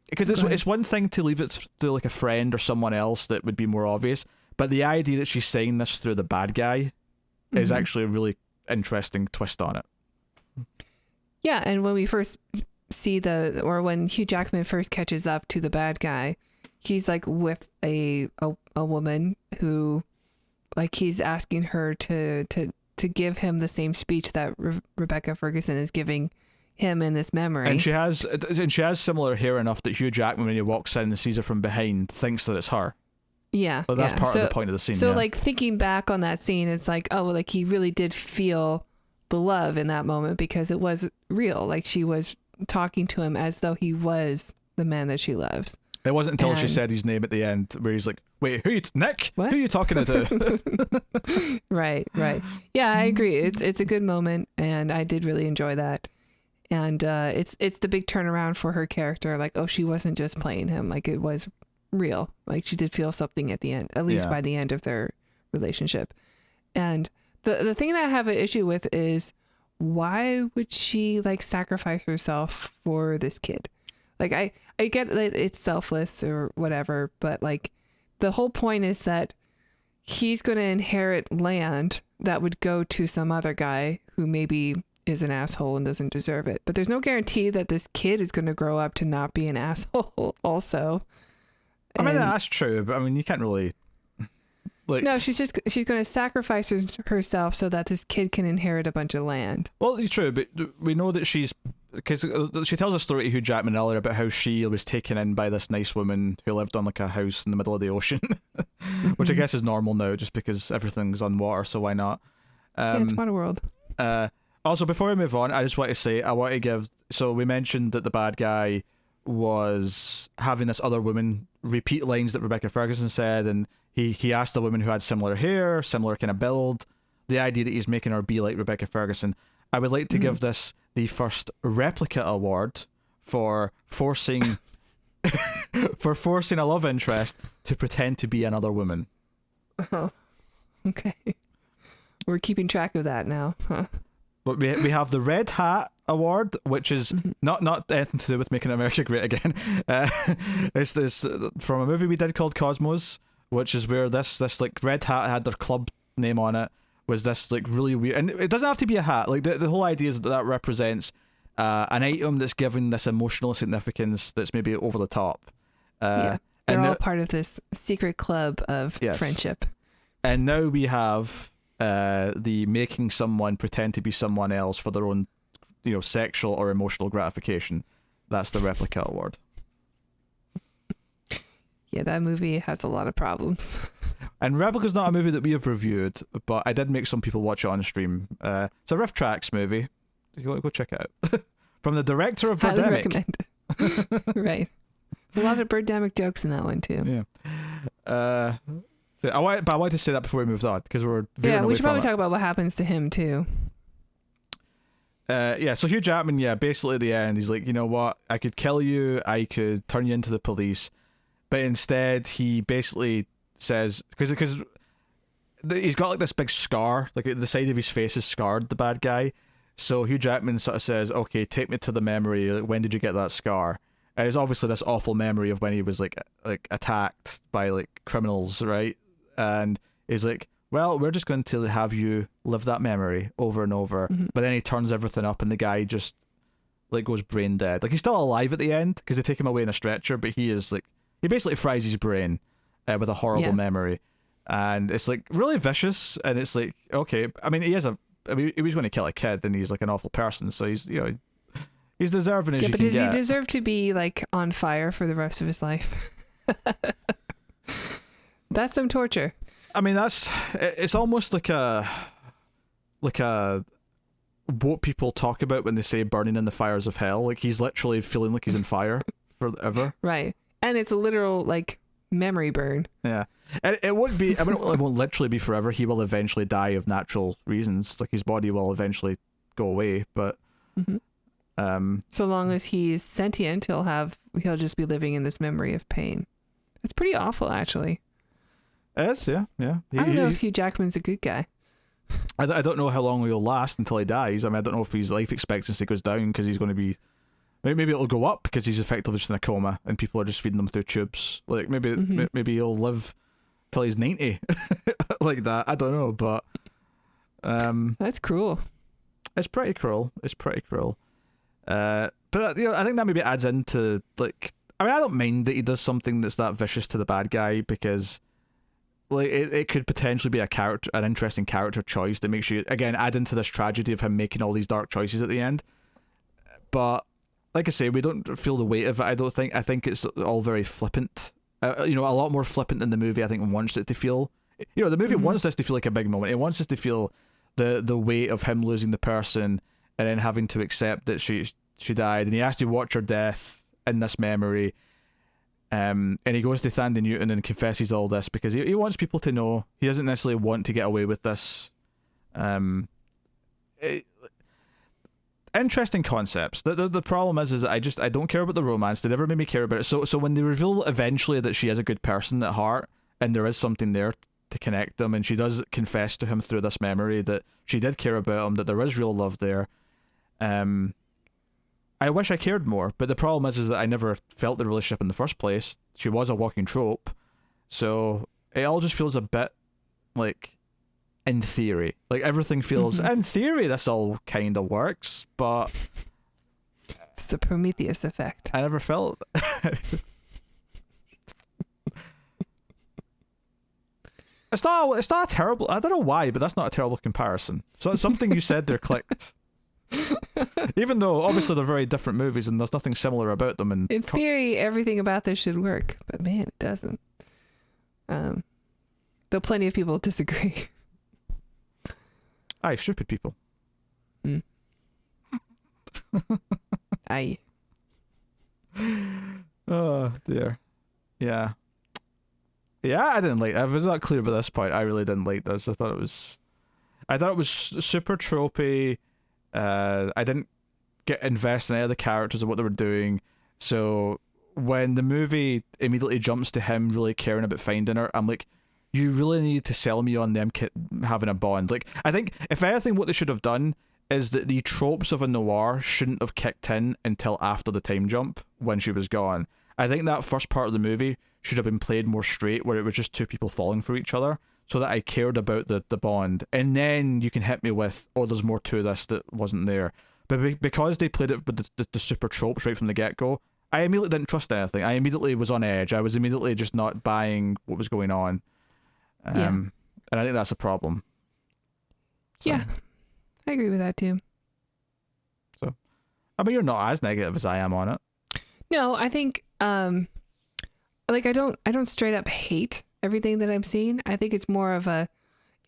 S1: because it's one thing to leave it to like a friend or someone else that would be more obvious, but the idea that she's saying this through the bad guy is actually a really interesting twist on it.
S2: Yeah, and when we first see when Hugh Jackman first catches up to the bad guy, he's like with a woman who, like, he's asking her to give him the same speech that Rebecca Ferguson is giving him in this memory. And she
S1: has similar hair enough that Hugh Jackman, when he walks in and sees her from behind, thinks that it's her.
S2: Yeah.
S1: But that's part of the point of the scene.
S2: So like thinking back on that scene, it's like, oh, like he really did feel the love in that moment, because it was real. Like she was talking to him as though he was the man that she loves.
S1: It wasn't until she said his name at the end where he's like, wait, Nick?
S2: What?
S1: Who are you talking to?
S2: Right. Yeah, I agree. It's a good moment, and I did really enjoy that. And it's the big turnaround for her character. Like, oh, she wasn't just playing him. Like, it was real. Like, she did feel something at the end, at least by the end of their relationship. And the thing that I have an issue with is, why would she like sacrifice herself for this kid? Like, I get that it's selfless or whatever, but like the whole point is that he's going to inherit land that would go to some other guy who maybe is an asshole and doesn't deserve it. But there's no guarantee that this kid is going to grow up to not be an asshole also.
S1: I mean, that's true, but I mean, you can't really... Like,
S2: no, she's going to sacrifice herself so that this kid can inherit a bunch of land.
S1: Well, it's true, but we know that because she tells a story to Hugh Jackman earlier about how she was taken in by this nice woman who lived on like a house in the middle of the ocean, which I guess is normal now, just because everything's on water, so why not?
S2: Yeah, it's Waterworld.
S1: Also, before we move on, I just want to say, so we mentioned that the bad guy was having this other woman repeat lines that Rebecca Ferguson said, and he asked a woman who had similar hair, similar kind of build, the idea that he's making her be like Rebecca Ferguson. I would like to give this the first replica award for forcing a love interest to pretend to be another woman.
S2: Oh, okay. We're keeping track of that now, huh?
S1: But we have the Red Hat Award, which is not anything to do with making America great again. It's this from a movie we did called Cosmos, which is where this like Red Hat had their club name on it, was this like really weird, and it doesn't have to be a hat. Like the whole idea is that represents an item that's given this emotional significance that's maybe over the top.
S2: They're all part of this secret club of friendship.
S1: And now we have the making someone pretend to be someone else for their own, sexual or emotional gratification. That's the Replica Award.
S2: Yeah, that movie has a lot of problems.
S1: And Replica's not a movie that we have reviewed, but I did make some people watch it on stream. It's a Riff Tracks movie. Go check it out. From the director of Birdemic.
S2: Highly recommend. Right. There's a lot of Birdemic jokes in that one too.
S1: Yeah. So I wanted to say that before we moved on, because we're
S2: we should probably talk about what happens to him too.
S1: Yeah, so Hugh Jackman, yeah, basically at the end, he's like, you know what, I could kill you, I could turn you into the police, but instead he basically says, because he's got like this big scar, like the side of his face is scarred, the bad guy. So Hugh Jackman sort of says, okay, take me to the memory, like, when did you get that scar? And it's obviously this awful memory of when he was like attacked by like criminals, right? And he's like, well, we're just going to have you live that memory over and over. But then he turns everything up and the guy just like goes brain dead. Like he's still alive at the end because they take him away in a stretcher, but he is like, he basically fries his brain with a horrible memory. And it's like really vicious. And it's like, okay, I mean, he was going to kill a kid and he's like an awful person. So he's, you know, he's deserving as you can get.
S2: Yeah, but does he deserve to be like on fire for the rest of his life? That's some torture.
S1: I mean, it's almost like a what people talk about when they say burning in the fires of hell. Like he's literally feeling like he's in fire forever.
S2: Right. And it's a literal like memory burn.
S1: Yeah. And it won't be, I mean, it won't literally be forever. He will eventually die of natural reasons. Like his body will eventually go away, but
S2: so long as he's sentient, he'll just be living in this memory of pain. It's pretty awful, actually.
S1: It is, yeah.
S2: I don't know if Hugh Jackman's a good guy.
S1: I don't know how long he'll last until he dies. I mean, I don't know if his life expectancy goes down because he's going to be... Maybe it'll go up because he's effectively just in a coma and people are just feeding him through tubes. Like, maybe he'll live till he's 90. Like that. I don't know, but...
S2: That's cruel.
S1: It's pretty cruel. But, you know, I think that maybe adds into, like... I mean, I don't mind that he does something that's that vicious to the bad guy because... like it could potentially be an interesting character choice that makes you again add into this tragedy of him making all these dark choices at the end. But like I say, we don't feel the weight of it. I think it's all very flippant. You know, a lot more flippant than the movie I think wants it to feel. You know, the movie wants this to feel like a big moment. It wants us to feel the weight of him losing the person and then having to accept that she died, and he has to watch her death in this memory. And he goes to Thandie Newton and confesses all this because he wants people to know. He doesn't necessarily want to get away with this. Interesting concepts. The problem is that I don't care about the romance. They never made me care about it. So when they reveal eventually that she is a good person at heart and there is something there to connect them, and she does confess to him through this memory that she did care about him, that there is real love there. I wish I cared more, but the problem is that I never felt the relationship in the first place. She was a walking trope, so it all just feels a bit like in theory. Like everything feels in theory this all kind of works, but
S2: it's the Prometheus effect.
S1: I never felt. It's not a terrible. I don't know why, but that's not a terrible comparison. So it's something you said there clicked. Even though obviously they're very different movies and there's nothing similar about them, and
S2: in theory everything about this should work, but man, it doesn't. Though plenty of people disagree.
S1: Aye, stupid people.
S2: Aye.
S1: Oh dear. Yeah, I didn't like. I was not clear by this point. I really didn't like this. I thought it was super tropey. I didn't get invested in any of the characters or what they were doing. So when the movie immediately jumps to him really caring about finding her, I'm like, you really need to sell me on them having a bond. Like, I think if anything, what they should have done is that the tropes of a noir shouldn't have kicked in until after the time jump when she was gone. I think that first part of the movie should have been played more straight, where it was just two people falling for each other, so that I cared about the bond. And then you can hit me with, oh, there's more to this that wasn't there. But because they played it with the super tropes right from the get-go, I immediately didn't trust anything. I immediately was on edge. I was immediately just not buying what was going on. And I think that's a problem. So,
S2: yeah, I agree with that too.
S1: So, I mean, you're not as negative as I am on it.
S2: No, I think, like I don't straight up hate everything that I'm seeing. I think it's more of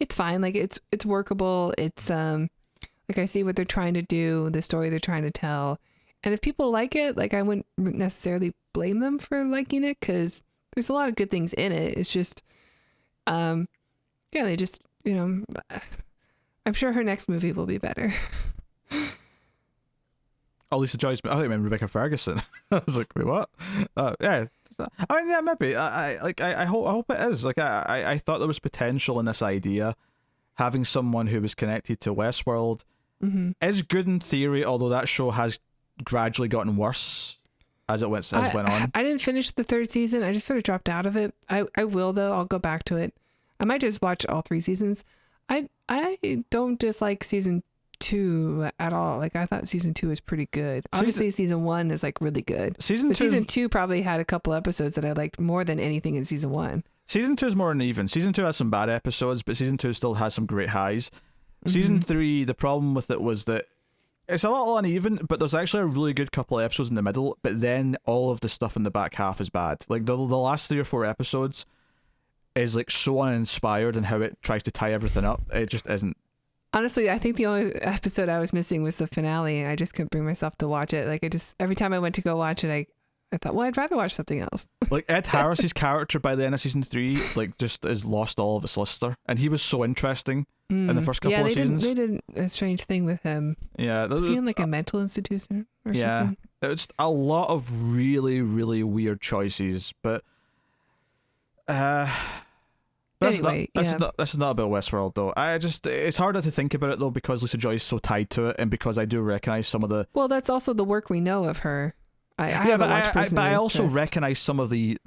S2: it's fine. Like it's workable. It's like I see what they're trying to do, the story they're trying to tell. And if people like it, like I wouldn't necessarily blame them for liking it, because there's a lot of good things in it. It's just, they just, I'm sure her next movie will be better.
S1: Oh, Lisa Joyce. I thought you meant Rebecca Ferguson. I was like, wait, what? Yeah. I mean, yeah, maybe. I hope it is. Like, I thought there was potential in this idea. Having someone who was connected to Westworld is good in theory, although that show has gradually gotten worse as it went on.
S2: I didn't finish the third season. I just sort of dropped out of it. I will though. I'll go back to it. I might just watch all 3 seasons. I don't dislike season 2 at all. Like, I thought season 2 was pretty good. Obviously, season 1 is like really good. Season 2 probably had a couple episodes that I liked more than anything in season 1.
S1: Season 2 is more uneven. Season 2 has some bad episodes, but season 2 still has some great highs. Season 3, the problem with it was that it's a little uneven, but there's actually a really good couple of episodes in the middle, but then all of the stuff in the back half is bad. Like, the last 3 or 4 episodes is like so uninspired in how it tries to tie everything up. It just isn't.
S2: Honestly, I think the only episode I was missing was the finale. I just couldn't bring myself to watch it. Like, every time I went to go watch it, I thought, well, I'd rather watch something else.
S1: Like, Ed Harris's character by the end of season 3, like, just has lost all of its luster, and he was so interesting in the first couple of seasons.
S2: They did a strange thing with him.
S1: Yeah,
S2: was he in like a mental institution or something?
S1: Yeah, it's a lot of really, really weird choices, but this is not about Westworld though. It's harder to think about it though because Lisa Joyce is so tied to it, and because I do recognize some of the.
S2: Well, that's also the work we know of her. I
S1: also recognize some of the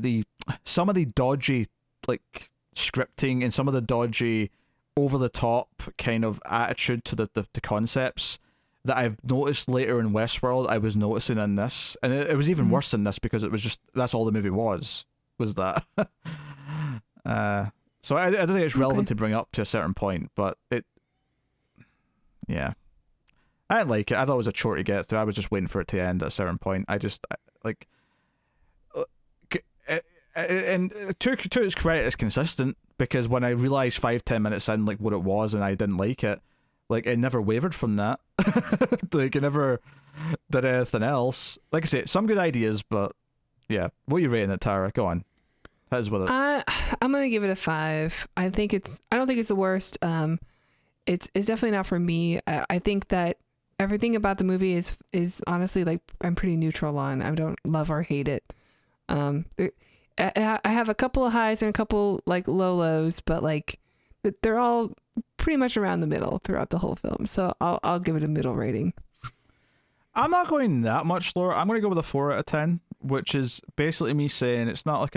S1: dodgy, like, scripting and some of the dodgy, over the top kind of attitude to the concepts that I've noticed later in Westworld. I was noticing in this, and it was even worse in this because it was just that's all the movie was that. So I don't think it's relevant to bring up to a certain point, but yeah. I didn't like it. I thought it was a chore to get through. I was just waiting for it to end at a certain point. And to its credit, it's consistent, because when I realised 5-10 minutes in, like, what it was, and I didn't like it, like, it never wavered from that. Like, it never did anything else. Like I say, some good ideas, but yeah. What are you rating it, Tara? Go on. Hit us with it.
S2: I'm gonna give it a 5. I don't think it's the worst. It's definitely not for me. I think that everything about the movie is honestly, like, I'm pretty neutral on. I don't love or hate it. I have a couple of highs and a couple, like, low lows, but, like, they're all pretty much around the middle throughout the whole film. So I'll give it a middle rating.
S1: I'm not going that much lower. I'm going to go with a 4 out of 10, which is basically me saying it's not like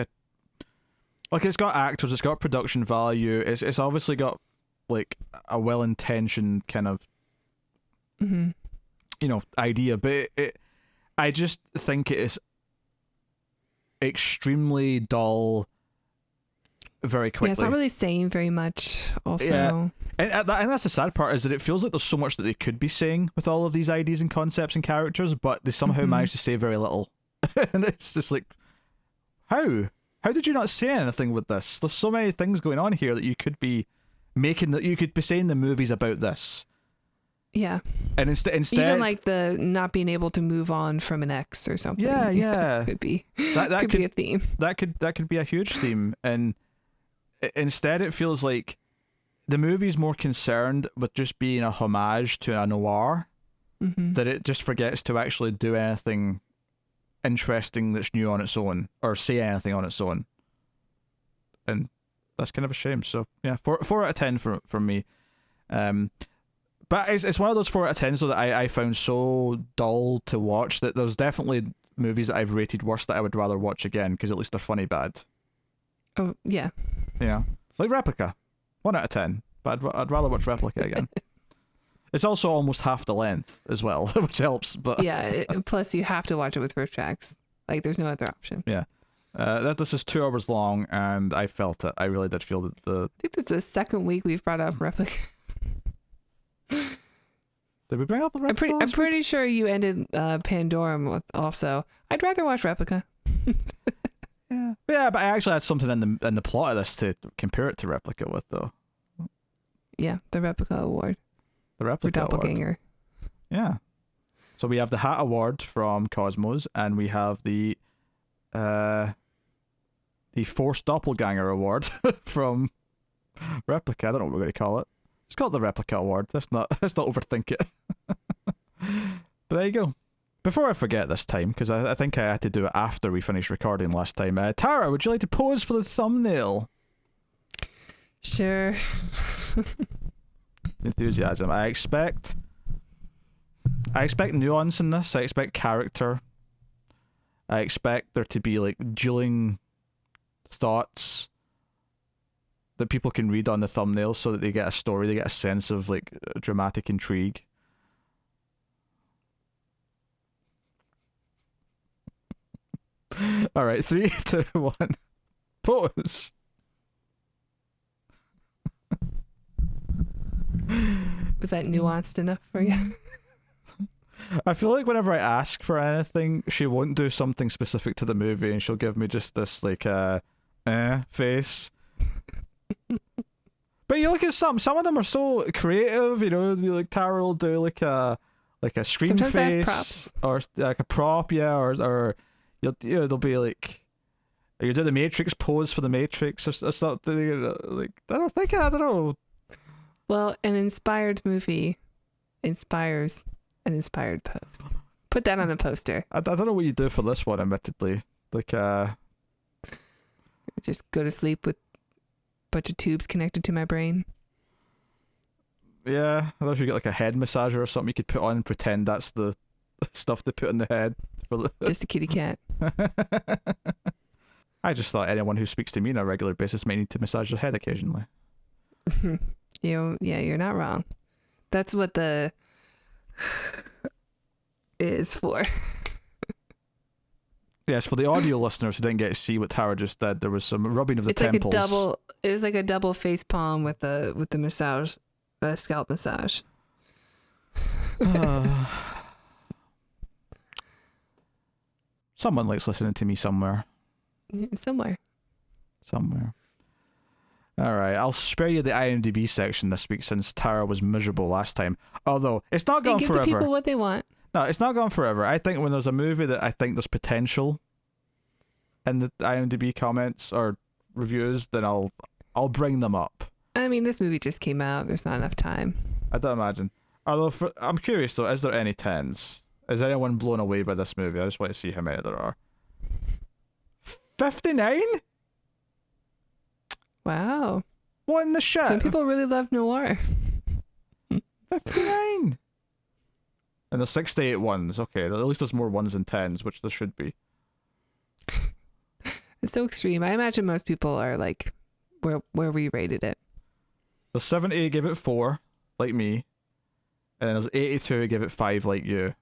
S1: it's got actors, it's got production value, it's obviously got, like, a well-intentioned kind of idea, but I just think it is extremely dull very quickly.
S2: Yeah, it's not really saying very much also.
S1: Yeah. And that's the sad part, is that it feels like there's so much that they could be saying with all of these ideas and concepts and characters, but they somehow manage to say very little. And it's just like, how did you not say anything with this? There's so many things going on here that you could be you could be saying the movie's about this.
S2: Yeah.
S1: And instead
S2: even like the not being able to move on from an ex or something.
S1: Yeah.
S2: Could be. That could be a theme.
S1: That could be a huge theme. And instead it feels like the movie's more concerned with just being a homage to a noir, that it just forgets to actually do anything interesting that's new on its own, or say anything on its own. And that's kind of a shame. So yeah, 4 out of 10 from me. But it's one of those 4 out of 10s though that I found so dull to watch that there's definitely movies that I've rated worse that I would rather watch again, because at least they're funny bad.
S2: Oh yeah.
S1: Yeah, like Replica, 1 out of 10. But I'd rather watch Replica again. It's also almost half the length as well, which helps. But
S2: yeah, plus you have to watch it with first tracks. Like, there's no other option.
S1: Yeah. This is 2 hours long, and I felt it. I really did feel that
S2: I think this is the second week we've brought up Replica.
S1: Did we bring up Replica?
S2: I'm pretty sure you ended Pandorum with also. I'd rather watch Replica.
S1: Yeah, but I actually had something in the plot of this to compare it to Replica with, though.
S2: Yeah, the Replica Award.
S1: The Replica
S2: Award. Doppelganger.
S1: Yeah. So we have the Hat Award from Cosmos, and we have the Forced Doppelganger Award from Replica. I don't know what we're going to call it. It's called the Replica Award. Let's not overthink it. But there you go. Before I forget this time, because I think I had to do it after we finished recording last time. Tara, would you like to pose for the thumbnail?
S2: Sure.
S1: Enthusiasm. I expect nuance in this. I expect character. I expect there to be like dueling thoughts that people can read on the thumbnail, so that they get a story, they get a sense of like dramatic intrigue. All right, 3, 2, 1, pose.
S2: Was that nuanced enough for you?
S1: I feel like whenever I ask for anything, she won't do something specific to the movie, and she'll give me just this like face. But you look at some of them are so creative, you know. Like Tara will do like a screen
S2: Sometimes I have
S1: face
S2: props.
S1: or like a prop, yeah, or they'll be like, you do the Matrix pose for the Matrix or something. Like I don't know.
S2: Well, an inspired movie inspires an inspired pose. Put that on a poster.
S1: I don't know what you do for this one, admittedly. Like
S2: Just go to sleep with a bunch of tubes connected to my brain.
S1: yeah, I don't know if you get like a head massager or something you could put on and pretend that's the stuff to put in the head.
S2: Just a kitty cat.
S1: I just thought anyone who speaks to me on a regular basis may need to massage their head occasionally.
S2: You're not wrong. That's what the is for.
S1: Yes, for the audio listeners who didn't get to see what Tara just did, there was some rubbing of the temples.
S2: It was like a double face palm with the massage, scalp massage.
S1: Someone likes listening to me somewhere.
S2: Somewhere.
S1: All right, I'll spare you the IMDb section this week since Tara was miserable last time. Although it's not gone forever.
S2: Give the people what they want.
S1: No, it's not gone forever. I think when there's a movie that I think there's potential in the IMDb comments or reviews, then I'll bring them up.
S2: I mean, this movie just came out. There's not enough time.
S1: I don't imagine. Although, I'm curious though, is there any 10s? Is anyone blown away by this movie? I just want to see how many there are. 59?
S2: Wow.
S1: What in the shit?
S2: Some people really love noir.
S1: 59. And there's 68 ones. Okay, at least there's more ones than 10s, which there should be.
S2: It's so extreme. I imagine most people are like where we rated it.
S1: There's 70 give it 4, like me. And then there's 82 give it 5, like you.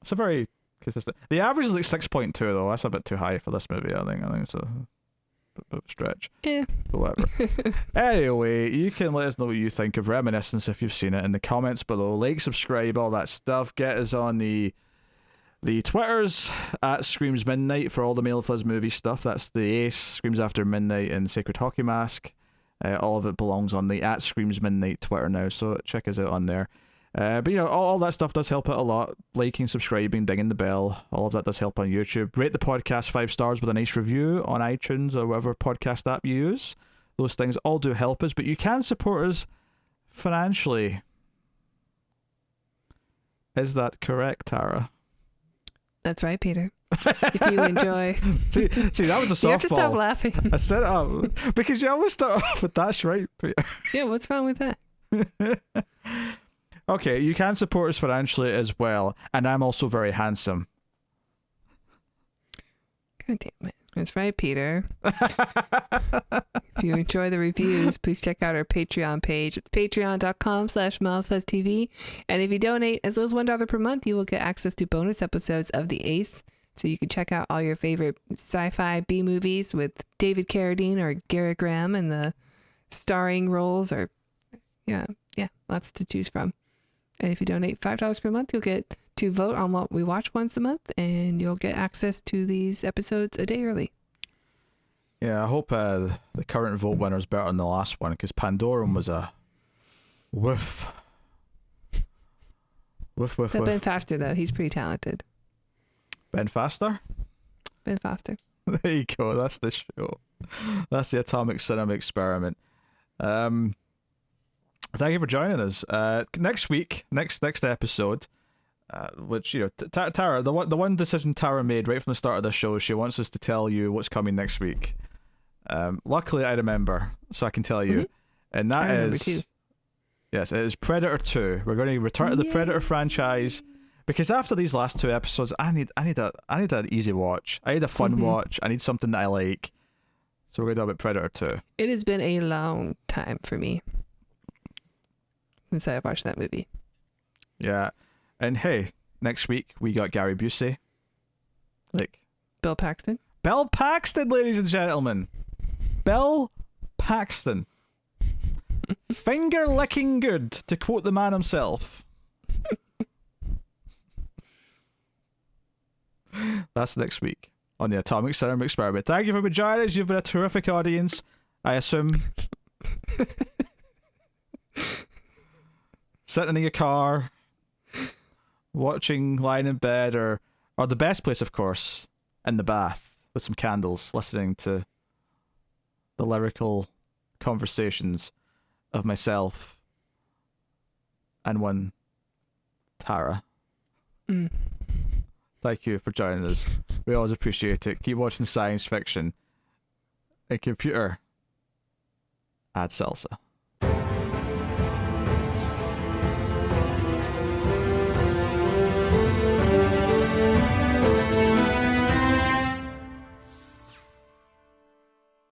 S1: It's a very consistent. The average is like 6.2 though. That's a bit too high for this movie, I think. I think it's a bit of a stretch.
S2: Yeah.
S1: But whatever. Anyway, you can let us know what you think of Reminiscence if you've seen it in the comments below. Like, subscribe, all that stuff. Get us on the Twitters at Screams Midnight for all the Male Fuzz movie stuff. That's the Ace, Screams After Midnight, and Sacred Hockey Mask. All of it belongs on the at Screams Midnight Twitter now, so check us out on there. But you know, all that stuff does help out a lot. Liking, subscribing, dinging the bell, all of that does help on YouTube. Rate the podcast 5 stars with a nice review on iTunes or whatever podcast app you use. Those things all do help us, but you can support us financially. Is that correct, Tara?
S2: That's right, Peter. If you enjoy.
S1: see, that was a softball.
S2: You have to stop laughing.
S1: I set it up because you always start off with "that's right, Peter."
S2: Yeah, what's wrong with that?
S1: Okay, you can support us financially as well, and I'm also very handsome.
S2: God damn it. That's right, Peter. If you enjoy the reviews, please check out our Patreon page. It's patreon.com/MildFuzzTV. And if you donate as little as $1 per month, you will get access to bonus episodes of The Ace. So you can check out all your favorite sci-fi B movies with David Carradine or Garrett Graham in the starring roles, or yeah, lots to choose from. And if you donate $5 per month, you'll get to vote on what we watch once a month, and you'll get access to these episodes a day early.
S1: Yeah, I hope the current vote winner is better than the last one, because Pandorum was a woof. Woof.
S2: Ben Foster, though, he's pretty talented.
S1: Ben Foster?
S2: Ben Foster.
S1: There you go, that's the show. That's the Atomic Cinema Experiment. Thank you for joining us. Next week, next episode, Which, you know, Tara, the one decision Tara made right from the start of the show, she wants us to tell you what's coming next week. Luckily, I remember, so I can tell you, and that
S2: I remember
S1: is
S2: too.
S1: yes, it is Predator 2. We're going to return to the Predator franchise because after these last 2 episodes, I need an easy watch. I need a fun watch. I need something that I like. So we're going to do about Predator 2.
S2: It has been a long time for me since I watched that movie.
S1: Yeah. And hey, next week we got Gary Busey. Like
S2: Bill Paxton.
S1: Bill Paxton, ladies and gentlemen. Bill Paxton. Finger licking good, to quote the man himself. That's next week on the Atomic Cinema Experiment. Thank you for joining us. You've been a terrific audience, I assume. Sitting in your car, watching, lying in bed, or the best place, of course, in the bath with some candles, listening to the lyrical conversations of myself and one Tara. Thank you for joining us. We always appreciate it. Keep watching science fiction. And computer, add salsa.